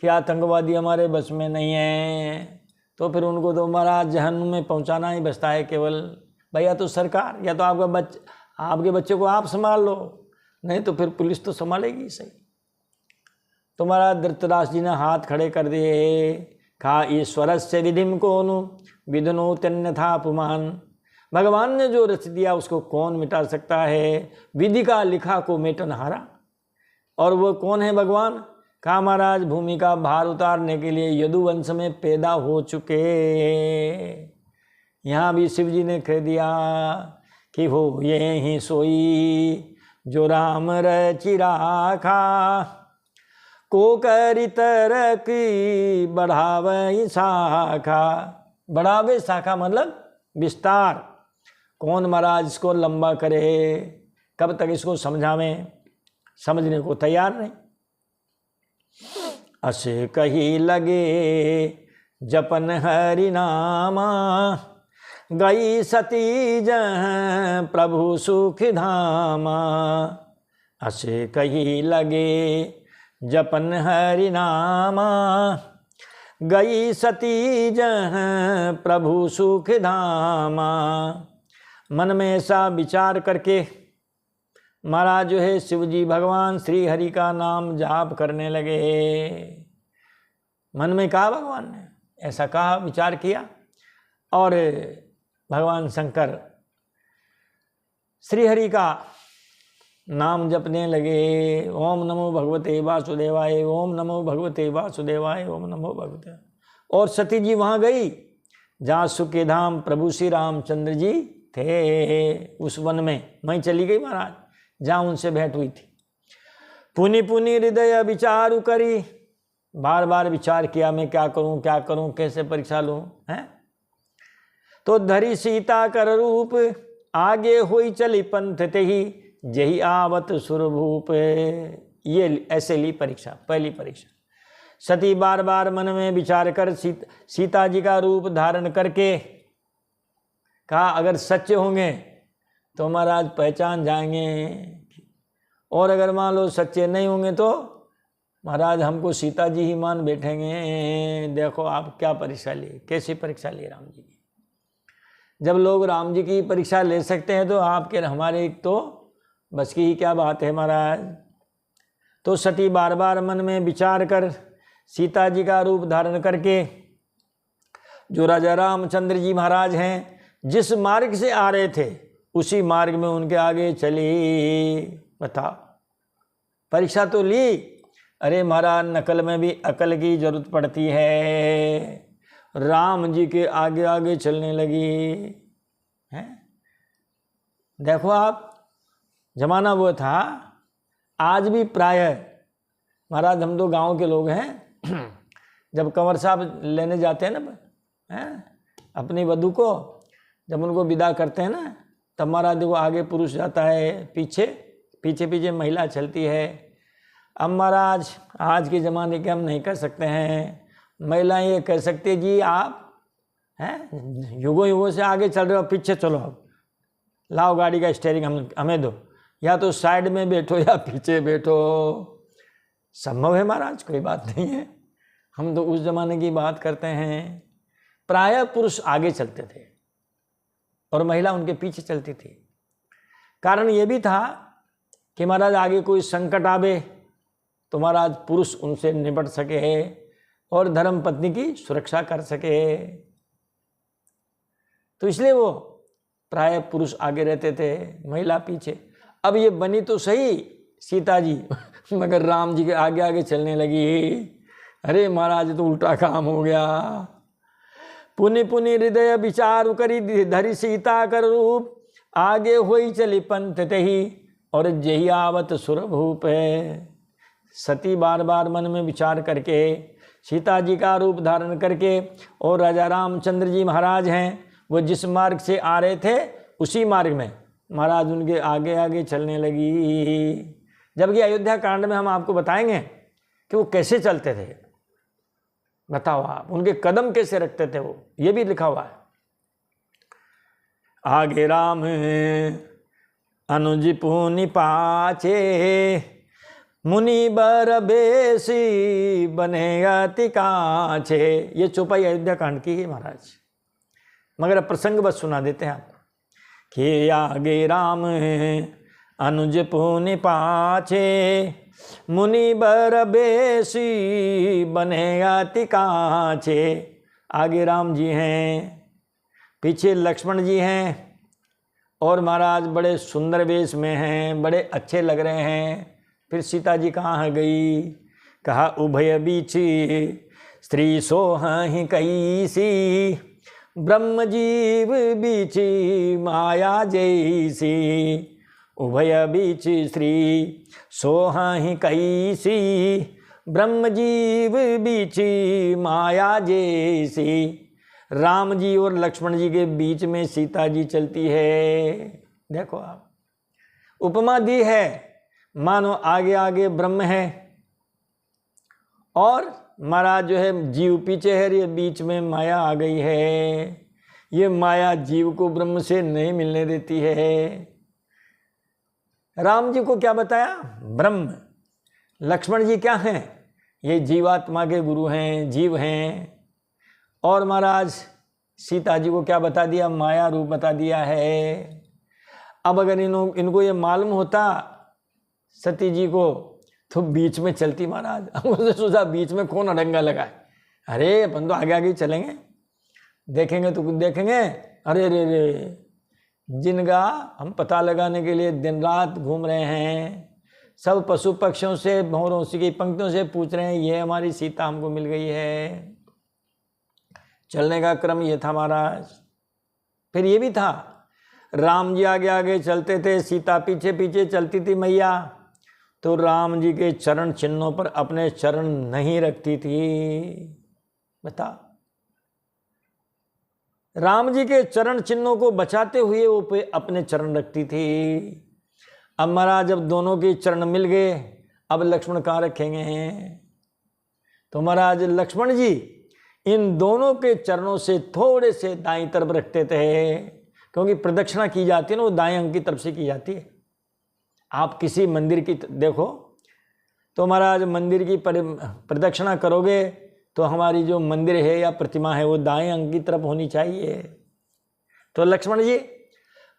कि आतंकवादी हमारे बस में नहीं है तो फिर उनको तो महाराज जहन्नुम में पहुंचाना ही बचता है केवल। भैया तो सरकार, या तो आपके बच्चे को आप संभाल लो, नहीं तो फिर पुलिस तो संभालेगी सही। तो महाराज धृतराष्ट्र जी ने हाथ खड़े कर दिए, कहा ईश्वर से विधिम कोनु विधनोत्यन्यथा अपमान। भगवान ने जो रच दिया उसको कौन मिटा सकता है, विधि का लिखा को मेटनहारा। और वो कौन है भगवान? कहा महाराज भूमि का भार उतारने के लिए यदुवंश में पैदा हो चुके। यहाँ भी शिव जी ने कह दिया कि हो ये ही सोई जो राम रचि राखा। को करी तरक बढ़ावे शाखा। बढ़ावे शाखा मतलब विस्तार। कौन महाराज इसको लंबा करे, कब तक इसको समझावें, समझने को तैयार नहीं। असे कही लगे जपन हरि नामा, गई सती जह प्रभु सुख धामा। असे कही लगे जपन हरि नामा, गई सती जह प्रभु सुख धामा। मन में ऐसा विचार करके महाराज जो है शिव जी भगवान श्री हरि का नाम जाप करने लगे। मन में कहा भगवान ने, ऐसा कहा, विचार किया, और भगवान शंकर श्री हरि का नाम जपने लगे, ओम नमो भगवते वासुदेवाय, ओम नमो भगवते वासुदेवाय, ओम नमो भगवते। और सती जी वहाँ गई जहाँ सुख के धाम प्रभु श्री रामचंद्र जी थे, उस वन में वहीं चली गई महाराज जहाँ उनसे भेंट हुई थी। पुनि पुनि हृदय विचारु करी, बार बार विचार किया मैं क्या करूं, कैसे परीक्षा लूं, हैं। तो धरी सीता कर रूप, आगे हुई चली पंथ तेहि, जही आवत सुरभूप। ये ऐसे ली परीक्षा, पहली परीक्षा। सती बार बार मन में विचार कर सीता जी का रूप धारण करके कहा अगर सच्चे होंगे तो महाराज पहचान जाएंगे, और अगर मान लो सच्चे नहीं होंगे तो महाराज हमको सीता जी ही मान बैठेंगे। देखो आप क्या परीक्षा ली, कैसी परीक्षा ली राम जी की। जब लोग राम जी की परीक्षा ले सकते हैं तो आपके हमारे तो बस की ही क्या बात है महाराज। तो सती बार बार मन में विचार कर सीता जी का रूप धारण करके, जो राजा रामचंद्र जी महाराज हैं जिस मार्ग से आ रहे थे उसी मार्ग में उनके आगे चली। बता, परीक्षा तो ली, अरे महाराज नकल में भी अकल की जरूरत पड़ती है। राम जी के आगे आगे चलने लगी हैं। देखो आप, जमाना वो था, आज भी प्राय महाराज हम तो गांव के लोग हैं, जब कंवर साहब लेने जाते हैं ना हैं अपनी वधू को, जब उनको विदा करते हैं ना, तब महाराज देखो आगे पुरुष जाता है, पीछे पीछे पीछे महिला चलती है। अब महाराज आज के ज़माने के हम नहीं कर सकते हैं, महिलाएं ये कह सकती है जी आप हैं युगों युगों से आगे चल रहे हो, पीछे चलो, अब लाओ गाड़ी का स्टीयरिंग हमें दो, या तो साइड में बैठो या पीछे बैठो। संभव है महाराज, कोई बात नहीं है, हम तो उस जमाने की बात करते हैं। प्रायः पुरुष आगे चलते थे और महिला उनके पीछे चलती थी। कारण ये भी था कि महाराज आगे कोई संकट आवे तो महाराज पुरुष उनसे निपट सके और धर्म पत्नी की सुरक्षा कर सके। तो इसलिए वो प्राय पुरुष आगे रहते थे, महिला पीछे। अब ये बनी तो सही सीता जी मगर राम जी के आगे आगे चलने लगी। अरे महाराज तो उल्टा काम हो गया। पुनि पुनि हृदय विचार करी, धरी सीता कर रूप, आगे होई चली पंथ तेहि, और जही आवत सुरभूप। सती बार बार मन में विचार करके सीता जी का रूप धारण करके, और राजा रामचंद्र जी महाराज हैं वो जिस मार्ग से आ रहे थे उसी मार्ग में महाराज उनके आगे आगे चलने लगी। जबकि अयोध्या कांड में हम आपको बताएंगे कि वो कैसे चलते थे। बताओ आप, उनके कदम कैसे रखते थे वो, ये भी लिखा हुआ है। आगे राम अनुज पुनि पाचे, मुनि बर बेसी बने अति काछे। ये चौपाई अयोध्या कांड की है महाराज, मगर प्रसंग बस सुना देते हैं आपको कि आगे राम अनुज पुनि पाचे, मुनि बर बेसी बने अति काछे। आगे राम जी हैं, पीछे लक्ष्मण जी हैं, और महाराज बड़े सुंदर वेश में हैं, बड़े अच्छे लग रहे हैं। फिर सीता जी कहाँ गई, कहा उभय बीची स्त्री सोहि कैसी, ब्रह्म जीव बीची माया जैसी। उभय बीच स्त्री सोहि कैसी, ब्रह्म जीव बीची माया जैसी। राम जी और लक्ष्मण जी के बीच में सीता जी चलती है। देखो आप, उपमा दी है, मानो आगे आगे ब्रह्म है और महाराज जो है जीव पीछे है, ये बीच में माया आ गई है। ये माया जीव को ब्रह्म से नहीं मिलने देती है। राम जी को क्या बताया, ब्रह्म। लक्ष्मण जी क्या हैं, ये जीवात्मा के गुरु हैं, जीव हैं। और महाराज सीता जी को क्या बता दिया, माया रूप बता दिया है। अब अगर इनको ये मालूम होता सती जी को तो बीच में चलती महाराज। उसने सोचा बीच में कौन अड़ंगा लगाए, अरे अपन तो आगे आगे चलेंगे, देखेंगे तो कुछ देखेंगे, अरे रे रे जिनका हम पता लगाने के लिए दिन रात घूम रहे हैं, सब पशु पक्षियों से, भंवरों की पंक्तियों से पूछ रहे हैं, ये हमारी सीता हमको मिल गई है। चलने का क्रम ये था महाराज। फिर ये भी था, राम जी आगे आगे चलते थे, सीता पीछे पीछे चलती थी मैया, तो राम जी के चरण चिन्हों पर अपने चरण नहीं रखती थी। बता, राम जी के चरण चिन्हों को बचाते हुए वो पे अपने चरण रखती थी। अब महाराज जब दोनों के चरण मिल गए, अब लक्ष्मण कहाँ रखेंगे? तो महाराज लक्ष्मण जी इन दोनों के चरणों से थोड़े से दाईं तरफ रखते थे, क्योंकि प्रदक्षिणा की जाती है ना, वो दाएं अंग की तरफ से की जाती है। आप किसी मंदिर की देखो तो महाराज मंदिर की प्रदक्षिणा करोगे तो हमारी जो मंदिर है या प्रतिमा है वो दाएं अंग की तरफ होनी चाहिए। तो लक्ष्मण जी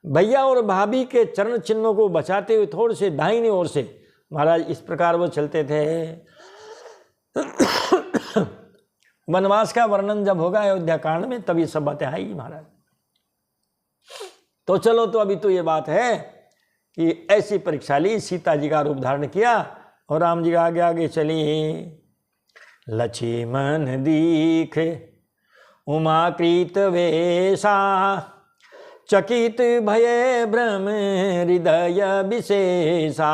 भैया और भाभी के चरण चिन्हों को बचाते हुए थोड़े से दाहिनी ओर से महाराज इस प्रकार वो चलते थे। वनवास का वर्णन जब होगा अयोध्या कांड में तब ये सब बातें आएगी महाराज। तो चलो, तो अभी तो ये बात है कि ऐसी परीक्षा ली, सीता जी का रूप धारण किया और राम जी आगे आगे चली। लक्ष्मण दीख उमाकृत वेशा, चकित भये भ्रम हृदय विशेषा।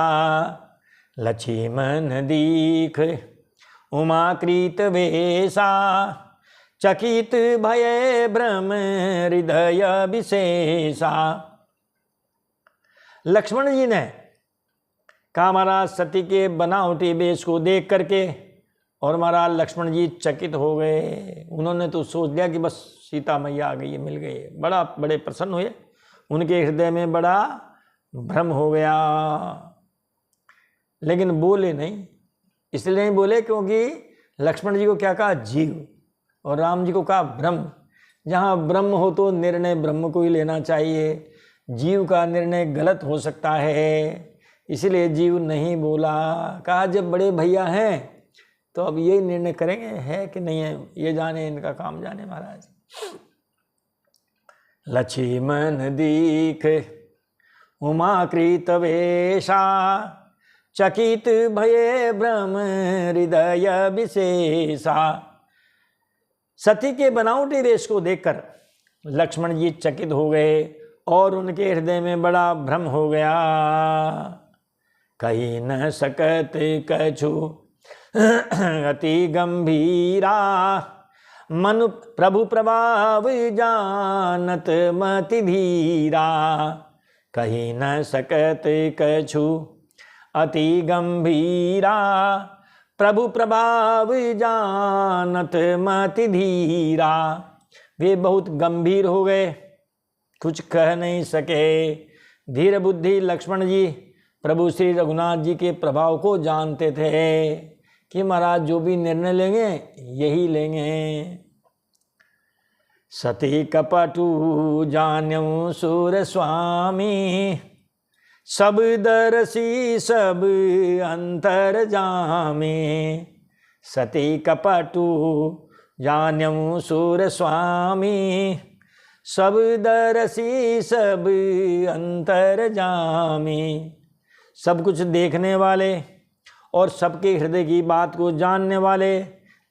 लक्ष्मण दीख उमाकृत वेशा, चकित भये भ्रम हृदय विशेषा। लक्ष्मण जी ने कहा महाराज सती के बनावटी वेश को देख करके, और महाराज लक्ष्मण जी चकित हो गए। उन्होंने तो सोच लिया कि बस सीता मैया आ गई है, मिल गई है। बड़े प्रसन्न हुए, उनके हृदय में बड़ा भ्रम हो गया, लेकिन बोले नहीं। इसलिए नहीं बोले क्योंकि लक्ष्मण जी को क्या कहा? जीव, और राम जी को कहा ब्रह्म। जहाँ ब्रह्म हो तो निर्णय ब्रह्म को ही लेना चाहिए, जीव का निर्णय गलत हो सकता है, इसलिए जीव नहीं बोला। कहा जब बड़े भैया हैं तो अब ये निर्णय करेंगे है कि नहीं है, ये जाने, इनका काम जाने महाराज। लक्ष्मण दीख उमाकृत वेशा, चकित भये भ्रम हृदय विशेषा। सती के बनावटी वेश को देखकर लक्ष्मण जी चकित हो गए और उनके हृदय में बड़ा भ्रम हो गया। कही न सकत कछु अति गंभीरा, मनु प्रभु प्रभाव जानत मति धीरा। कही न सकत कछु अति गंभीरा, प्रभु प्रभाव जानत मति धीरा। वे बहुत गंभीर हो गए, कुछ कह नहीं सके। धीर बुद्धि लक्ष्मण जी प्रभु श्री रघुनाथ जी के प्रभाव को जानते थे कि महाराज जो भी निर्णय लेंगे यही लेंगे। सती कपटु जान्यऊ सूर स्वामी, सब दरसी सब अंतर जामे। सती कपटु जान्यऊ सूर स्वामी, सब दरसी सब अंतर जामे। सब कुछ देखने वाले और सबके हृदय की बात को जानने वाले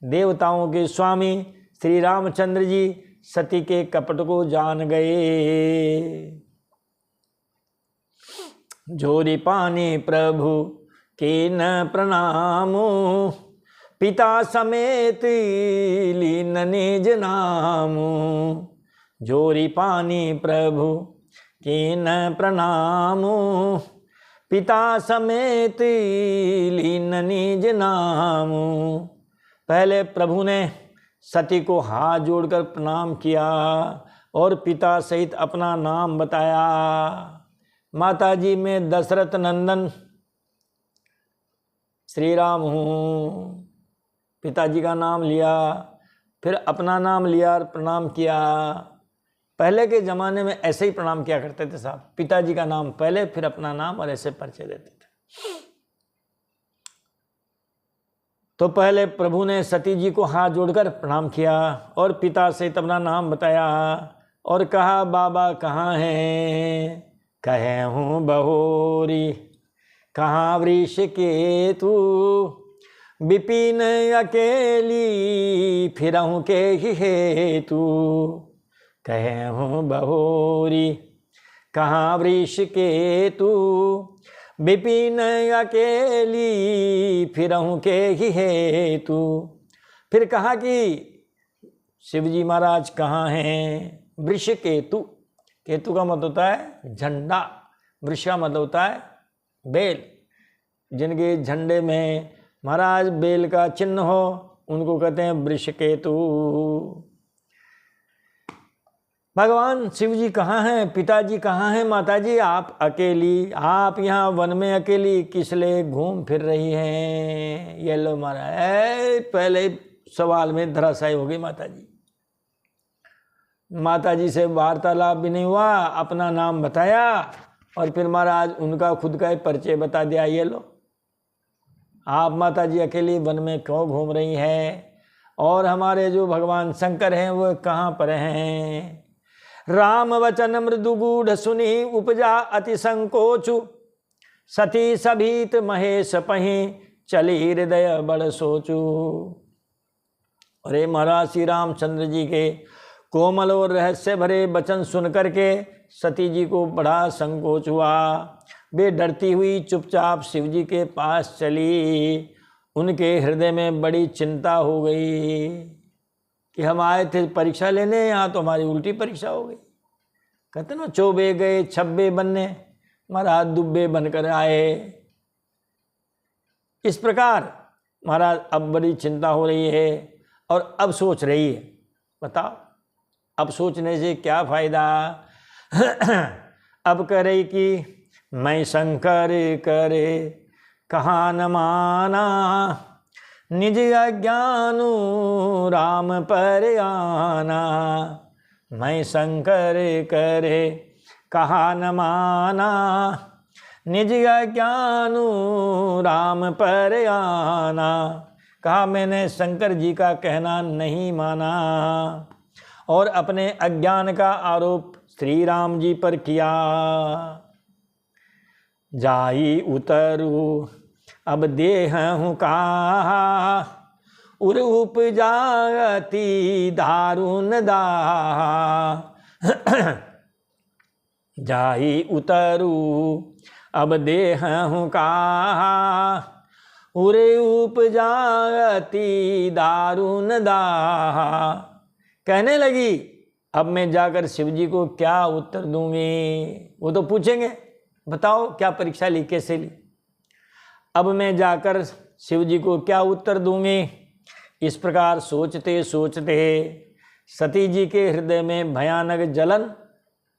देवताओं के स्वामी श्री रामचंद्र जी सती के कपट को जान गए। जोरी पानी प्रभु के न प्रणामो, पिता समेत लीन निज नामो। जोरी पानी प्रभु के न प्रणामो, पिता समेत लीन निज नामो। पहले प्रभु ने सती को हाथ जोड़कर प्रणाम किया और पिता सहित अपना नाम बताया। माता जी में दशरथ नंदन श्री राम हूँ, पिताजी का नाम लिया, फिर अपना नाम लिया और प्रणाम किया। पहले के ज़माने में ऐसे ही प्रणाम किया करते थे साहब, पिताजी का नाम पहले फिर अपना नाम और ऐसे परिचय देते थे। तो पहले प्रभु ने सती जी को हाथ जोड़कर प्रणाम किया और पिता से अपना नाम बताया। और कहा बाबा कहाँ हैं? कहे हूँ बहोरी, कहाँ वृष के तू, विपिन अकेली फिरहूँ के ही हेतु। कहे हूँ बहोरी, कहाँ वृष के तू, विपिन अकेली फिरहूँ के ही हेतु। फिर कहा कि शिवजी महाराज कहाँ हैं? वृष केतु, केतु का मतलब होता है झंडा, वृष का मतलब होता है बेल। जिनके झंडे में महाराज बेल का चिन्ह हो उनको कहते हैं वृष केतु। भगवान शिव जी कहाँ हैं? पिताजी कहाँ हैं? माताजी आप अकेली, आप यहाँ वन में अकेली किस लिए घूम फिर रही हैं? ये लो महाराज, पहले सवाल में धराशायी हो गई माताजी। माताजी से वार्तालाप भी नहीं हुआ, अपना नाम बताया और फिर महाराज उनका खुद का परिचय बता दिया। ये लो, आप माताजी अकेली वन में क्यों घूम रही हैं? और हमारे जो भगवान शंकर हैं वो कहाँ पर हैं? राम वचन मृदु गूढ़ सुनी, उपजा अति संकोचु, सती सभीत महेश पही, चली हृदय बड़ सोचू। अरे महाराज श्री रामचंद्र जी के कोमल और रहस्य भरे वचन सुन करके सती जी को बड़ा संकोच हुआ। वे डरती हुई चुपचाप शिव जी के पास चली। उनके हृदय में बड़ी चिंता हो गई कि हम आए थे परीक्षा लेने, यहाँ तो हमारी उल्टी परीक्षा हो गई। कहते ना, चोबे गए छब्बे बनने, महाराज दुब्बे बनकर आए। इस प्रकार महाराज अब बड़ी चिंता हो रही है और अब सोच रही है। बताओ, अब सोचने से क्या फायदा? अब करे कि मैं शंकर करे कहाँ न माना, निज अज्ञानु राम पर आना। मैं शंकर करे कहाँ न माना, निज अज्ञानु राम पर आना। कहा मैंने शंकर जी का कहना नहीं माना और अपने अज्ञान का आरोप श्री राम जी पर किया। जाई उतरू अब देह हूँ कहा, उर उपजाती दारुण दाह। जाई उतरू अब देह हूँ कहा, उरे उपजाती दारुण दाह। कहने लगी अब मैं जाकर शिव जी को क्या उत्तर दूंगी? वो तो पूछेंगे बताओ क्या परीक्षा ली, कैसे ली। अब मैं जाकर शिव जी को क्या उत्तर दूंगी? इस प्रकार सोचते सोचते सती जी के हृदय में भयानक जलन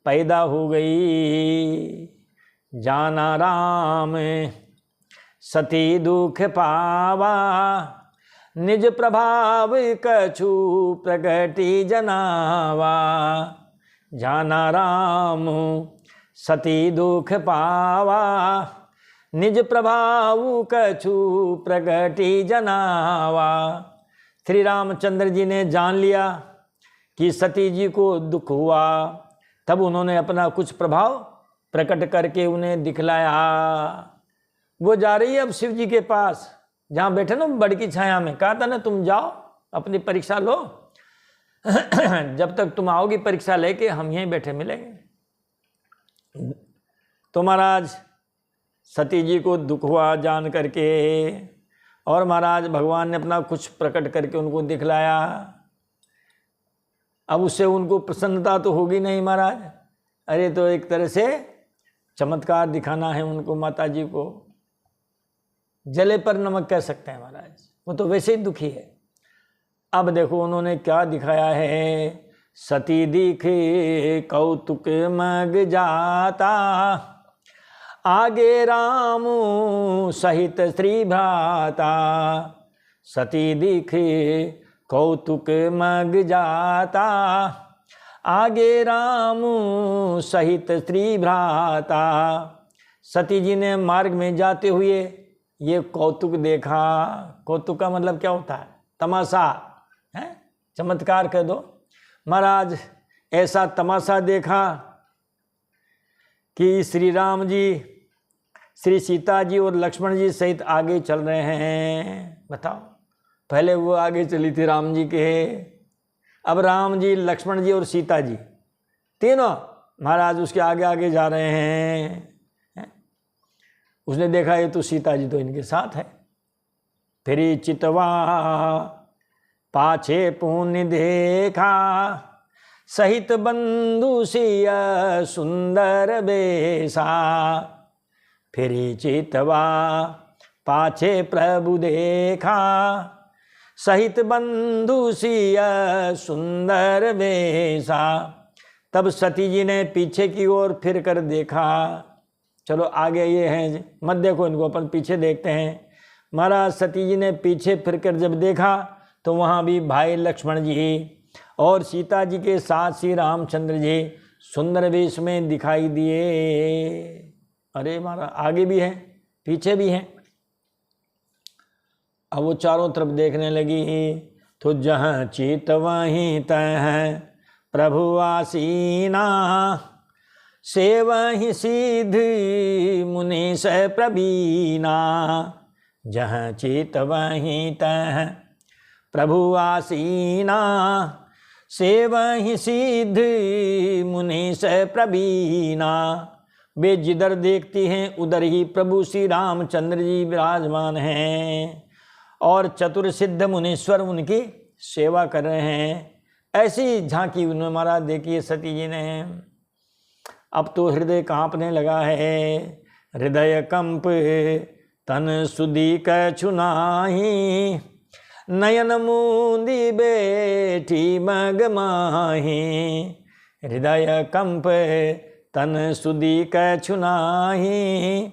पैदा हो गई। जाना राम सती दुख पावा, निज प्रभाव कछु प्रगति जनावा। जाना राम सती दुख पावा, निज प्रभाव कछु प्रगति जनावा। श्री रामचंद्र जी ने जान लिया कि सती जी को दुख हुआ, तब उन्होंने अपना कुछ प्रभाव प्रकट करके उन्हें दिखलाया। वो जा रही है अब शिव जी के पास, जहाँ बैठे ना बड़ की छाया में। कहा था ना तुम जाओ अपनी परीक्षा लो, जब तक तुम आओगी परीक्षा लेके हम यहीं बैठे मिलेंगे। तो महाराज सती जी को दुख हुआ जान करके, और महाराज भगवान ने अपना कुछ प्रकट करके उनको दिखलाया। अब उससे उनको प्रसन्नता तो होगी नहीं महाराज। अरे तो एक तरह से चमत्कार दिखाना है उनको, माता जी को जले पर नमक कह सकते हैं महाराज। वो तो वैसे ही दुखी है। अब देखो उन्होंने क्या दिखाया है। सती दिखे कौतुक मग जाता, आगे राम सहित श्री भ्राता। सती दिखे कौतुक मग जाता, आगे राम सहित श्री भ्राता। सती जी ने मार्ग में जाते हुए ये कौतुक देखा। कौतुक का मतलब क्या होता है? तमाशा है, चमत्कार कह दो। महाराज ऐसा तमाशा देखा कि श्री राम जी, श्री सीता जी और लक्ष्मण जी सहित आगे चल रहे हैं। बताओ, पहले वो आगे चली थी राम जी के, अब राम जी, लक्ष्मण जी और सीता जी तीनों महाराज उसके आगे आगे जा रहे हैं। उसने देखा ये तो सीता जी तो इनके साथ है। फिर चितवा पाछे पुण्य देखा, सहित बंधु सिया सुंदर बेसा। फिर चितवा पाछे प्रभु देखा, सहित बंधु सिया सुंदर बेसा। तब सती जी ने पीछे की ओर फिर कर देखा। चलो आगे ये हैं, मत देखो इनको, अपन पीछे देखते हैं। महाराज सती जी ने पीछे फिर कर जब देखा तो वहाँ भी भाई लक्ष्मण जी और सीता जी के साथ श्री रामचंद्र जी सुंदर वेश में दिखाई दिए। अरे महाराज आगे भी हैं, पीछे भी हैं। अब वो चारों तरफ देखने लगी तो जहाँ चित वहीं तह प्रभु आसीना, सेवहि सिद्धि मुनि स प्रवीणा। जहाँ चित वहीं तह प्रभु आसीना, सेवहि सिद्धि मुनि स प्रवीणा। वे जिधर देखती हैं उधर ही प्रभु श्री रामचंद्र जी विराजमान हैं और चतुर सिद्ध मुनीश्वर उनकी सेवा कर रहे हैं। ऐसी झांकी उन्होंने महाराज देखी सती जी ने। अब तो हृदय कांपने लगा है। हृदय कंप तन सुधी कछु नाही, नयन मूंदी बेटी मगमाही। हृदय कंप तन सुधी कछु नाही,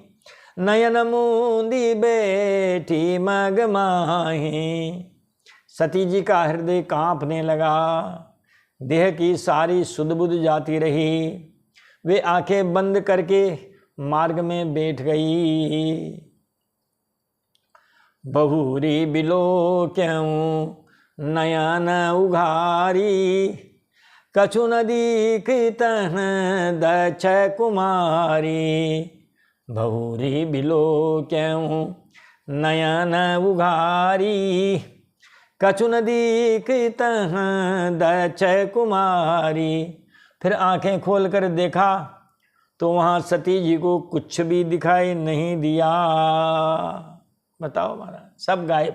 नयन मूंदी बेटी मगमाही। सती जी का हृदय कांपने लगा, देह की सारी सुध बुध जाती रही। वे आंखें बंद करके मार्ग में बैठ गई। बहुरी बिलो क्यों नयन उघारी, कछु नदी कीर्तन दक्ष कुमारी। बहुरी बिलो क्यों नयन उघारी, कछु नदी कीर्तन दक्ष कुमारी। फिर आंखें खोलकर देखा तो वहाँ सती जी को कुछ भी दिखाई नहीं दिया। बताओ महाराज, सब गायब।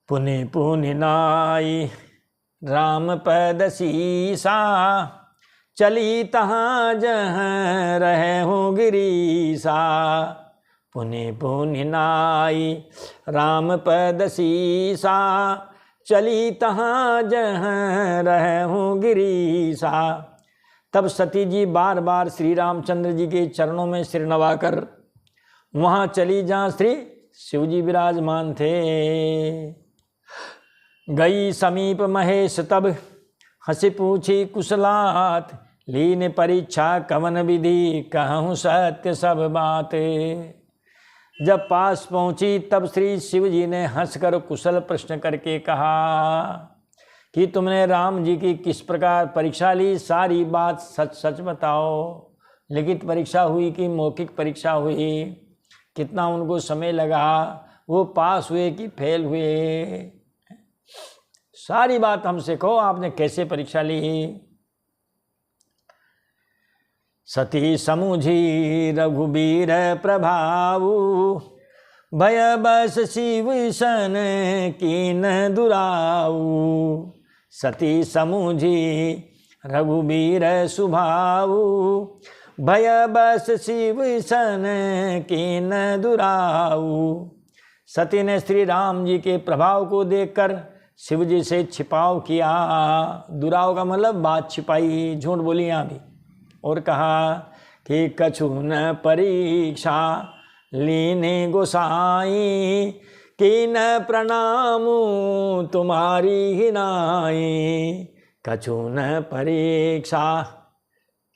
पुनि पुनि नाई राम पद सीसा, चली तहाँ जहाँ रहे हो गिरीसा। पुनि पुनि नाई राम पद सीसा, चली तहाँ जहाँ रहे हो गिरीसा। तब सती जी बार बार श्री रामचंद्र जी के चरणों में सिर नवाकर वहाँ चली जहाँ श्री शिव जी विराजमान थे। गई समीप महेश तब हंसी पूछी कुशलात, लीन परीक्षा कवन विधि कहूँ सत्य सब बात। जब पास पहुँची तब श्री शिव जी ने हंसकर कुशल प्रश्न करके कहा कि तुमने राम जी की किस प्रकार परीक्षा ली, सारी बात सच सच बताओ। लिखित परीक्षा हुई कि मौखिक परीक्षा हुई, कितना उनको समय लगा, वो पास हुए कि फेल हुए, सारी बात हमसे कहो, आपने कैसे परीक्षा ली। सती समुझी रघुबीर प्रभाऊ, भय बस शिव सन कीन दुराऊ। सती समुझी रघुबीर सुभाऊ, भय बस शिव सन कीन दुराऊ। सती ने श्री राम जी के प्रभाव को देखकर शिव जी से छिपाव किया। दुराव का मतलब बात छिपाई, झूठ बोली यहाँ भी। और कहा कि कछु न परीक्षा लीने गोसाई, कि न प्रणाम तुम्हारी ही नाई। कछु न परीक्षा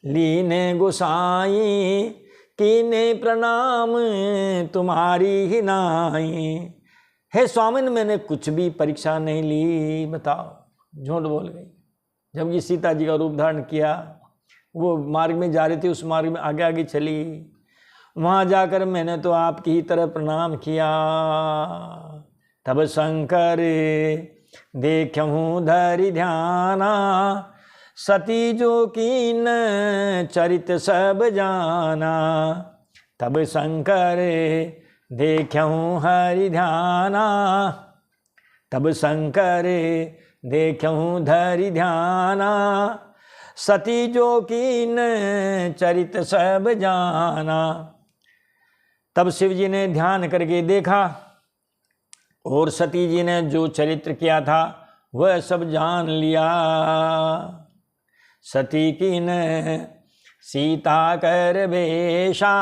लीने गोसाई, कि ने प्रणाम तुम्हारी ही नाई। हे स्वामिन, मैंने कुछ भी परीक्षा नहीं ली। बताओ, झूठ बोल गई। जबकि सीता जी का रूप धारण किया, वो मार्ग में जा रही थी, उस मार्ग में आगे आगे चली। वहाँ जाकर मैंने तो आपकी ही तरह प्रणाम किया। तब शंकर देखूँ धरि ध्याना, सती जो कीन चरित सब जाना। तब शंकर देखूँ हरि ध्याना, तब शंकर देखूँ धरि ध्याना। सती जो कीन चरित सब जाना। तब शिव जी ने ध्यान करके देखा और सती जी ने जो चरित्र किया था वह सब जान लिया। सती कीन सीता कर वेशा,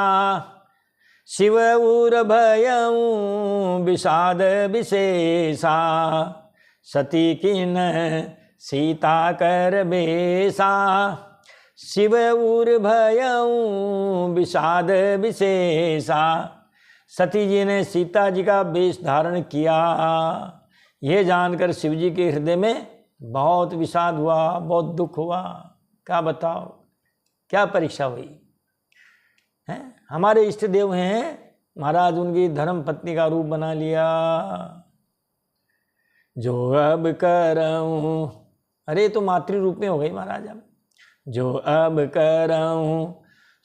शिव उर भयऊ विषाद विशेषा। सती कीन सीता कर वेशा, शिव उर भयऊ विषाद विशेषा। सती जी ने सीता जी का वेश धारण किया। यह जानकर शिव जी के हृदय में बहुत विषाद हुआ, बहुत दुख हुआ। क्या बताओ, क्या परीक्षा हुई है। हमारे इष्ट देव हैं, महाराज उनकी धर्म पत्नी का रूप बना लिया। जो अब करऊं, अरे तो मातृ रूप में हो गई महाराज। अब जो अब करऊं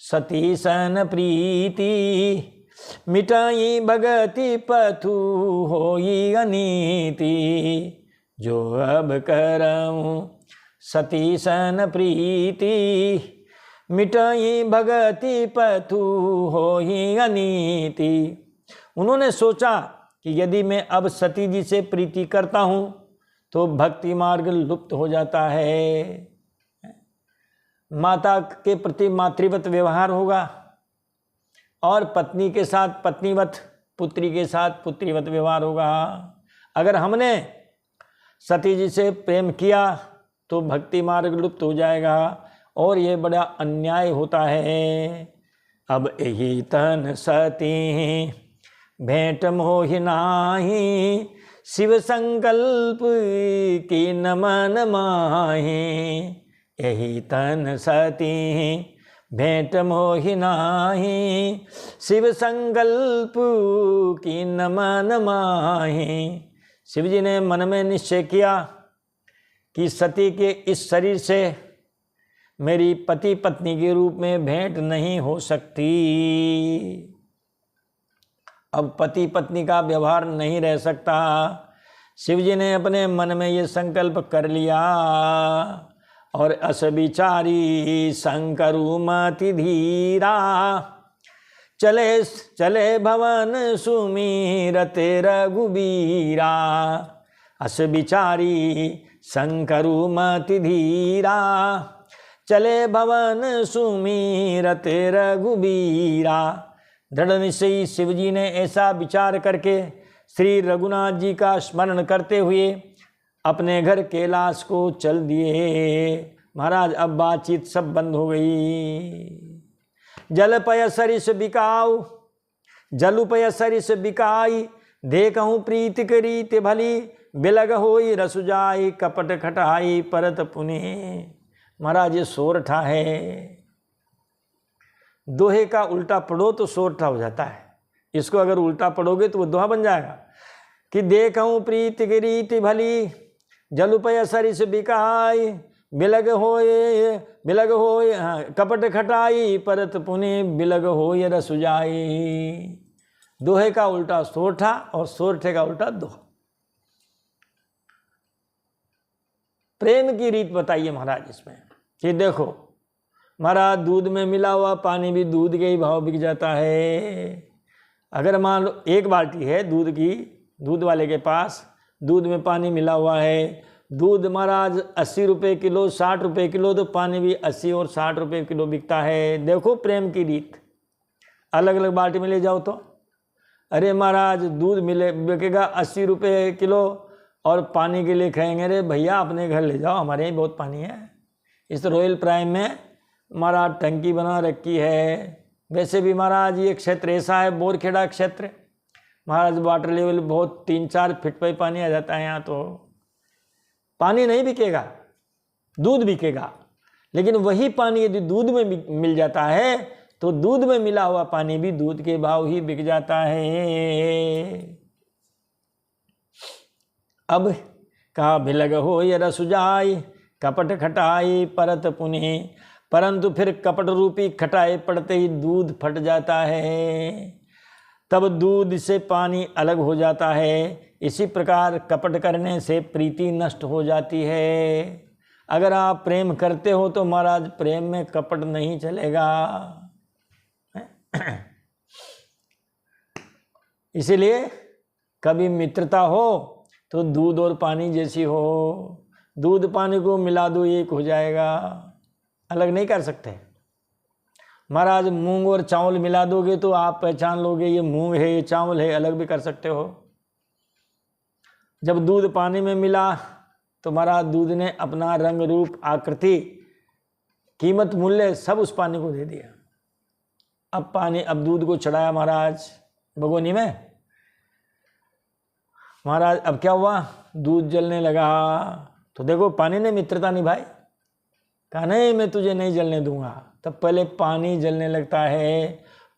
सती सन प्रीति, मिटाई भगति पथु होई अनीति। जो अब करऊं सती सन प्रीति, मिटाई भगति पथु होई अनीति। उन्होंने सोचा कि यदि मैं अब सती जी से प्रीति करता हूँ तो भक्ति मार्ग लुप्त हो जाता है। माता के प्रति मातृवत व्यवहार होगा और पत्नी के साथ पत्नीवत, पुत्री के साथ पुत्रीवत व्यवहार होगा। अगर हमने सती जी से प्रेम किया तो भक्ति मार्ग लुप्त हो जाएगा और ये बड़ा अन्याय होता है। अब यही तन सती भेंट मोहि नाही, शिव संकल्प की न मन माही। यही तन सती भेंट मोहि नाही, शिव संकल्प की न मन माही। शिव जी ने मन में निश्चय किया कि सती के इस शरीर से मेरी पति पत्नी के रूप में भेंट नहीं हो सकती। अब पति पत्नी का व्यवहार नहीं रह सकता। शिव जी ने अपने मन में ये संकल्प कर लिया और अस विचारी शंकरु मति धीरा, चले चले भवन सुमीरत रघुबीरा। अस विचारी शंकरु मति धीरा, चले भवन सुमीरत रघुबीरा। दृढ़ निश्चयी शिव जी ने ऐसा विचार करके श्री रघुनाथ जी का स्मरण करते हुए अपने घर कैलाश को चल दिए। महाराज अब बातचीत सब बंद हो गई। जल पय सरिस बिकाऊ, जलु पय सरिस बिकाई, देखूं प्रीत करीत भली, बिलग होई रस जाई, कपट खटाई परत पुने। महाराज ये सोरठा है। दोहे का उल्टा पढ़ो तो सोरठा हो जाता है। इसको अगर उल्टा पढ़ोगे तो वो दोहा बन जाएगा कि देखूं प्रीत रीति भली, जलुपय सरिस बिकाई, बिलग होए कपट खटाई परत पुनि, बिलग होए रस जाई। दोहे का उल्टा सोरठा और सोरठे का उल्टा दोहा। प्रेम की रीत बताइए महाराज इसमें कि देखो महाराज दूध में मिला हुआ पानी भी दूध के ही भाव बिक जाता है। अगर मान लो एक बाल्टी है दूध की, दूध वाले के पास दूध में पानी मिला हुआ है, दूध महाराज 80 रुपये किलो, 60 रुपये किलो, तो पानी भी 80 और 60 रुपये किलो बिकता है। देखो प्रेम की रीत। अलग अलग बाल्टी में ले जाओ तो अरे महाराज दूध मिले बिकेगा 80 रुपये किलो और पानी के लिए कहेंगे अरे भैया अपने घर ले जाओ, हमारे यहाँ बहुत पानी है। इस रॉयल प्राइम में महाराज टंकी बना रखी है। वैसे भी महाराज ये क्षेत्र ऐसा है, बोरखेड़ा क्षेत्र महाराज, वाटर लेवल बहुत 3-4 फीट पर पानी आ जाता है यहाँ, तो पानी नहीं बिकेगा। दूध बिकेगा। लेकिन वही पानी यदि दूध में मिल जाता है तो दूध में मिला हुआ पानी भी दूध के भाव ही बिक जाता है। अब कहा भिलग हो ये रस जाय कपट खटाई परत पुनः, परंतु फिर कपट रूपी खटाई पड़ते ही दूध फट जाता है, तब दूध से पानी अलग हो जाता है। इसी प्रकार कपट करने से प्रीति नष्ट हो जाती है। अगर आप प्रेम करते हो तो महाराज प्रेम में कपट नहीं चलेगा। इसीलिए कभी मित्रता हो तो दूध और पानी जैसी हो, दूध पानी को मिला दो एक हो जाएगा, अलग नहीं कर सकते। महाराज मूंग और चावल मिला दोगे तो आप पहचान लोगे ये मूंग है ये चावल है, अलग भी कर सकते हो। जब दूध पानी में मिला तो महाराज दूध ने अपना रंग रूप आकृति कीमत मूल्य सब उस पानी को दे दिया। अब दूध को चढ़ाया महाराज भगोनी में, महाराज अब क्या हुआ, दूध जलने लगा। तो देखो पानी ने मित्रता निभाई, कहा नहीं मैं तुझे नहीं जलने दूंगा। तब पहले पानी जलने लगता है,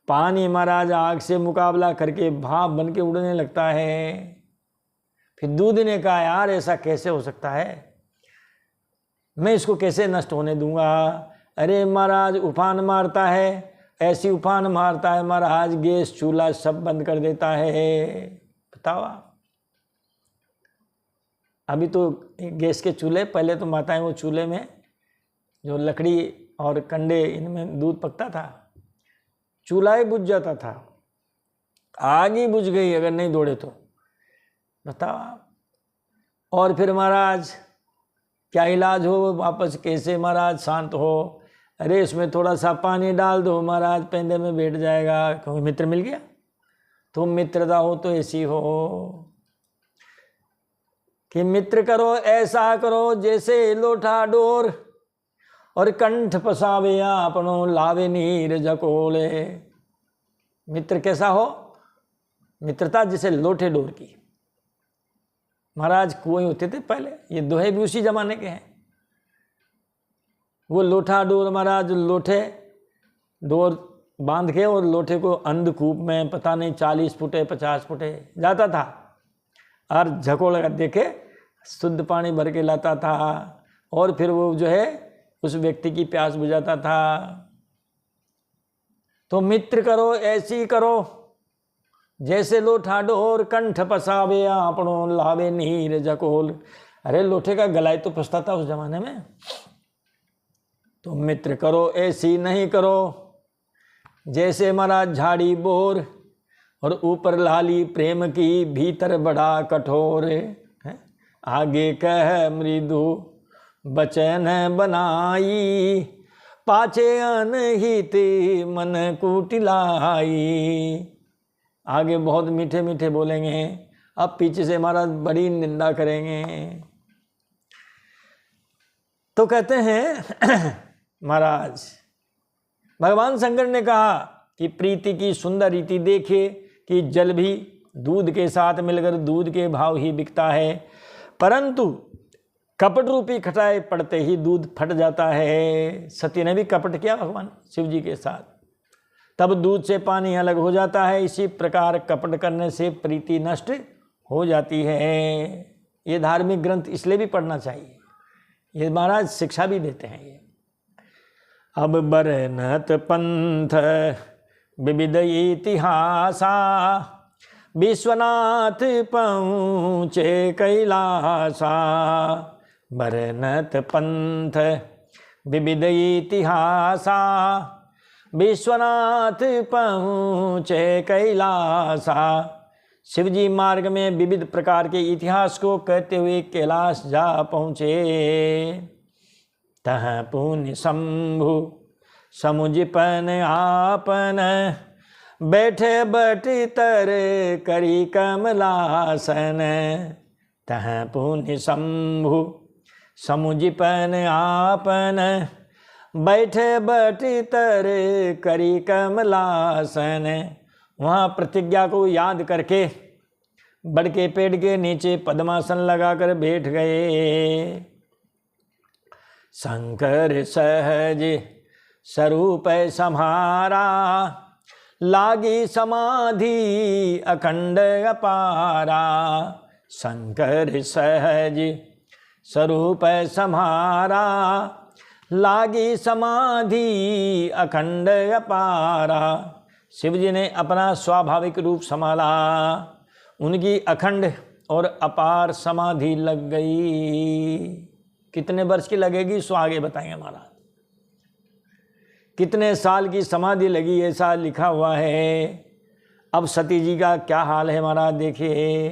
पानी महाराज आग से मुकाबला करके भाप बन के उड़ने लगता है। फिर दूध ने कहा यार ऐसा कैसे हो सकता है, मैं इसको कैसे नष्ट होने दूंगा। अरे महाराज उफान मारता है, ऐसी उफान मारता है महाराज गैस चूल्हा सब बंद कर देता है। बताओ अभी तो गैस के चूल्हे, पहले तो माताएं वो चूल्हे में जो लकड़ी और कंडे इनमें दूध पकता था, चूल्हा ही बुझ जाता था, आग ही बुझ गई अगर नहीं दौड़े तो। बताओ और फिर महाराज क्या इलाज हो, वापस कैसे महाराज शांत हो। अरे इसमें थोड़ा सा पानी डाल दो महाराज पेंदे में बैठ जाएगा, क्योंकि मित्र मिल गया। तुम मित्रता हो तो ऐसी हो कि मित्र करो ऐसा करो जैसे लोटा डोर और कंठ पसावे आपनो लावे नीर जकोले। मित्र कैसा हो, मित्रता जैसे लोटे डोर की। महाराज कुएं होते थे पहले, ये दोहे भी उसी जमाने के हैं। वो लोटा डोर महाराज लोटे डोर बांध के और लोटे को अंधकूप में पता नहीं 40 फुटे 50 फुटे जाता था और झकोड़ देके शुद्ध पानी भर के लाता था और फिर वो जो है उस व्यक्ति की प्यास बुझाता था। तो मित्र करो ऐसी करो जैसे लोटा डोर कंठ पसावे आपनो लावे नीर जकोल। अरे लोटे का गलाई तो फंसता था उस जमाने में। तो मित्र करो ऐसी नहीं करो जैसे महाराज झाड़ी बोर और ऊपर लाली प्रेम की भीतर बड़ा कठोर है। आगे कह मृदु बचन बनाई पाछे अनहित मन कुटिलाई। आगे बहुत मीठे मीठे बोलेंगे, अब पीछे से महाराज बड़ी निंदा करेंगे। तो कहते हैं महाराज भगवान शंकर ने कहा कि प्रीति की सुंदर रीति देखिए कि जल भी दूध के साथ मिलकर दूध के भाव ही बिकता है, परंतु कपट रूपी खटाई पड़ते ही दूध फट जाता है। सती ने भी कपट किया भगवान शिव जी के साथ, तब दूध से पानी अलग हो जाता है। इसी प्रकार कपट करने से प्रीति नष्ट हो जाती है। ये धार्मिक ग्रंथ इसलिए भी पढ़ना चाहिए, ये महाराज शिक्षा भी देते हैं। ये अब बरनत पंथ विविध इतिहासा विश्वनाथ पहुँचे कैलासा। बरनत पंथ विविध इतिहासा विश्वनाथ पहुँचे कैलासा। शिवजी मार्ग में विविध प्रकार के इतिहास को कहते हुए कैलाश जा पहुँचे। तह पुण्य शंभु समुझपन आपन बैठे बटी तर करी कमलासन। तह पुण्य शंभु समुझपन आपन बैठे बटी तर करी कमलासन। वहाँ प्रतिज्ञा को याद करके बड़ के पेड़ के नीचे पद्मासन लगाकर बैठ गए। शंकर सहज स्वरूप सम्हारा, लागी समाधि अखंड अपारा। शंकर सहज स्वरूप सम्हारा, लागी समाधि अखंड अपारा। शिव जी ने अपना स्वाभाविक रूप संभाला, उनकी अखंड और अपार समाधि लग गई। कितने वर्ष की लगेगी सो आगे बताएंगे महाराज। कितने साल की समाधि लगी ऐसा लिखा हुआ है। अब सती जी का क्या हाल है महाराज देखिए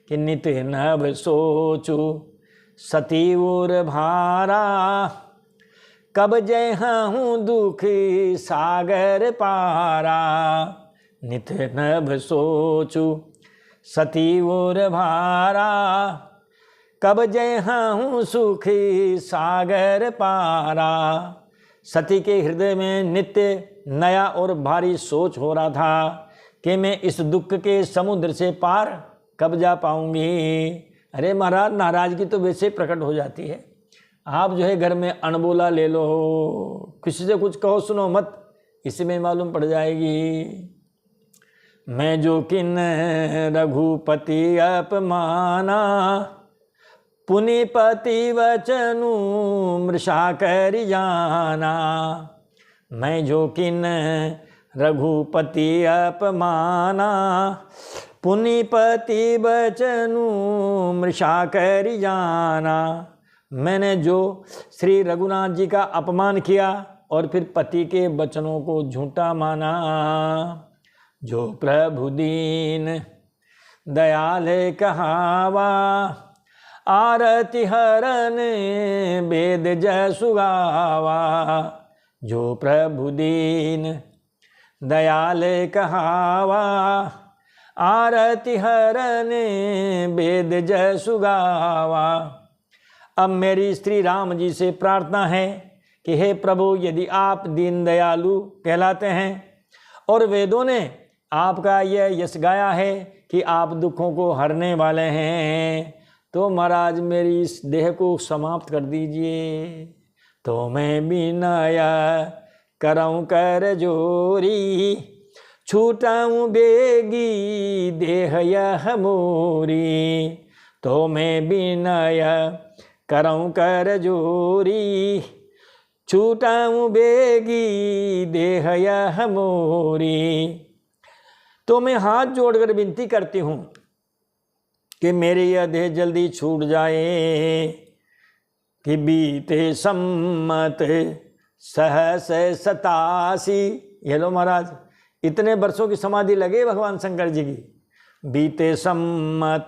कि नित नभ सोचू सती उर भारा, कब जय हूँ दुख सागर पारा। नित नभ सोचू सती उर भारा, कब जय हूँ सुख सागर पारा। सती के हृदय में नित्य नया और भारी सोच हो रहा था कि मैं इस दुख के समुद्र से पार कब जा पाऊंगी। अरे महाराज नाराजगी तो वैसे प्रकट हो जाती है। आप जो है घर में अनबोला ले लो, किसी से कुछ कहो सुनो मत, इसी में मालूम पड़ जाएगी। मैं जो किन रघुपति अपमाना, पुनिपति वचनु मृषा कर जाना। मैं जो किन रघुपति अपमाना, पुनिपति वचनु मृषा कर जाना। मैंने जो श्री रघुनाथ जी का अपमान किया और फिर पति के वचनों को झूठा माना। जो प्रभु दीन दयाल कहावा, आरति हरन वेद जय सुगावा। जो प्रभु दीन दयाल कहावा, आरति हरन वेद जय सुगावा। अब मेरी श्री राम जी से प्रार्थना है कि हे प्रभु, यदि आप दीन दयालु कहलाते हैं और वेदों ने आपका यह यश गाया है कि आप दुखों को हरने वाले हैं, तो महाराज मेरी इस देह को समाप्त कर दीजिए। तो मैं विनय करऊँ कर जोरी, छूटाऊँ बेगी देह यह मोरी। तो मैं विनय करऊँ कर जोरी, छूटाऊँ बेगी देह यह मोरी। तो मैं हाथ जोड़कर विनती करती हूँ कि मेरी यह देह जल्दी छूट जाए। कि बीते सम्मत सहस 87, ये लो महाराज इतने वर्षों की समाधि लगे भगवान शंकर जी की। बीते सम्मत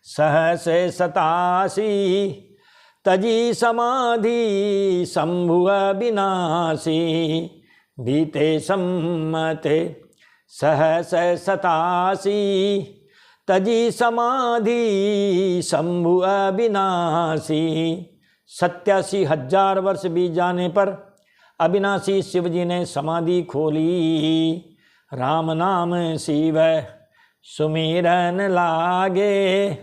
सहस 87, तजी समाधि शंभु अविनाशी। बीते सम्मत सहस 87, तजी समाधि शंभु अविनाशी। 87,000 वर्ष बीत जाने पर अविनाशी शिव जी ने समाधि खोली। राम नाम शिव सुमिरन लागे,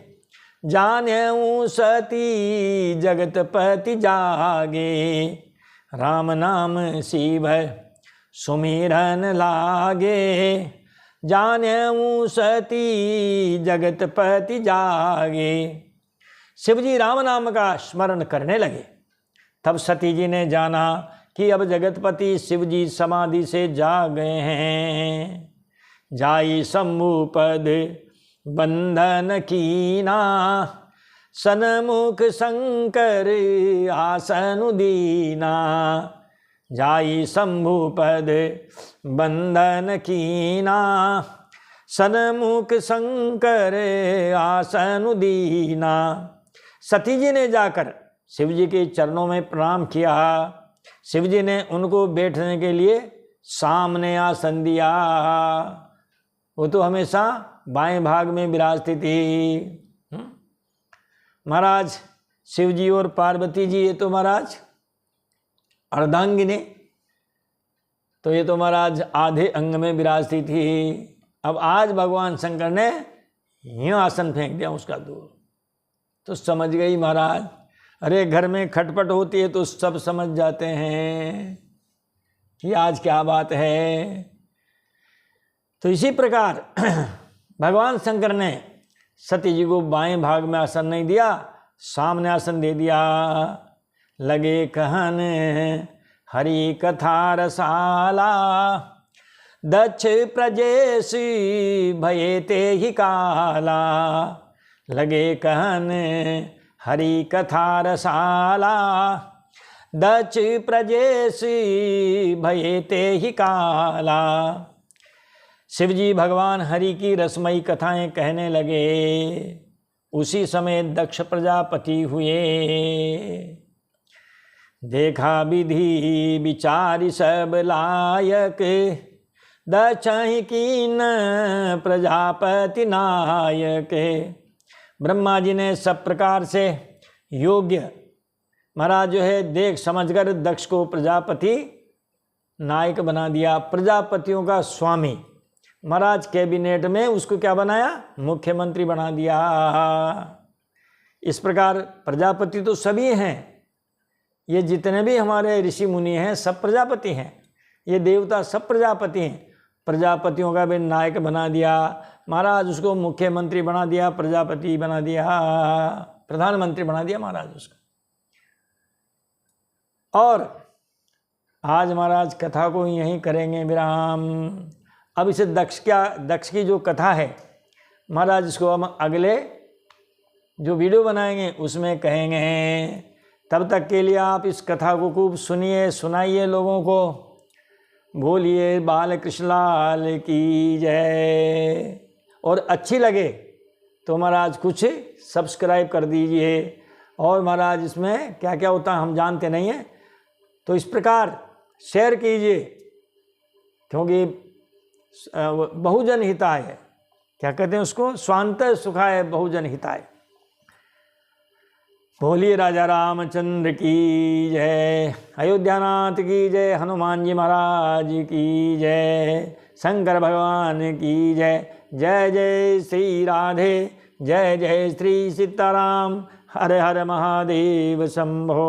जान्यऊ सती जगतपति जागे। राम नाम शिव सुमिरन लागे, जान्यऊ सती जगतपति जागे। शिव जी राम नाम का स्मरण करने लगे। तब सती जी ने जाना कि अब जगतपति शिव जी समाधि से जाग गए हैं। जाई शंभु पद बंधन कीना, सन्मुख शंकर आसन दीना। जाई शंभु पद बंधन कीना, सन्मुख शंकर आसन दीना। सती जी ने जाकर शिव जी के चरणों में प्रणाम किया। शिव जी ने उनको बैठने के लिए सामने आसन दिया। वो तो हमेशा बाएं भाग में विराजती थी। महाराज शिव जी और पार्वती जी ये तो महाराज अर्धांगिनी, तो ये तो महाराज आधे अंग में विराजती थी। अब आज भगवान शंकर ने यूं आसन फेंक दिया उसका दूर। तो समझ गई महाराज अरे घर में खटपट होती है तो सब समझ जाते हैं कि आज क्या बात है। तो इसी प्रकार भगवान शंकर ने सती जी को बाएं भाग में आसन नहीं दिया, सामने आसन दे दिया। लगे कहन हरि कथा रसाला, दक्ष प्रजेशी भये ते ही काला। लगे कहन हरि कथा रसाला, दक्ष प्रजेशी भये ते ही काला। शिवजी भगवान हरि की रसमयी कथाएं कहने लगे। उसी समय दक्ष प्रजापति हुए। देखा विधि विचारी सब लायक, दक्ष ही कीन प्रजापति नायक। ब्रह्मा जी ने सब प्रकार से योग्य महाराज जो है देख समझकर दक्ष को प्रजापति नायक बना दिया, प्रजापतियों का स्वामी। महाराज कैबिनेट में उसको क्या बनाया? मुख्यमंत्री बना दिया। इस प्रकार प्रजापति तो सभी हैं, ये जितने भी हमारे ऋषि मुनि हैं सब प्रजापति हैं, ये देवता सब प्रजापति हैं। प्रजापतियों का भी नायक बना दिया महाराज, उसको मुख्यमंत्री बना दिया, प्रजापति बना दिया, प्रधानमंत्री बना दिया महाराज उसको। और आज महाराज कथा को यहीं करेंगे विराम। अब इसे दक्ष की जो कथा है महाराज, इसको हम अगले जो वीडियो बनाएंगे उसमें कहेंगे। तब तक के लिए आप इस कथा को खूब सुनिए, सुनाइए लोगों को। बोलिए बाल कृष्ण लाल की जय। और अच्छी लगे तो महाराज कुछ सब्सक्राइब कर दीजिए। और महाराज इसमें क्या क्या होता है हम जानते नहीं हैं, तो इस प्रकार शेयर कीजिए, क्योंकि बहुजन हिताय है। क्या कहते हैं उसको? स्वांत सुखाय बहुजन हिताय। बोलिए राजा रामचंद्र की जय, अयोध्यानाथ की जय, हनुमान जी महाराज की जय, शंकर भगवान की जय। जय जय श्री राधे, जय जय श्री सीताराम। हर हर महादेव शंभो।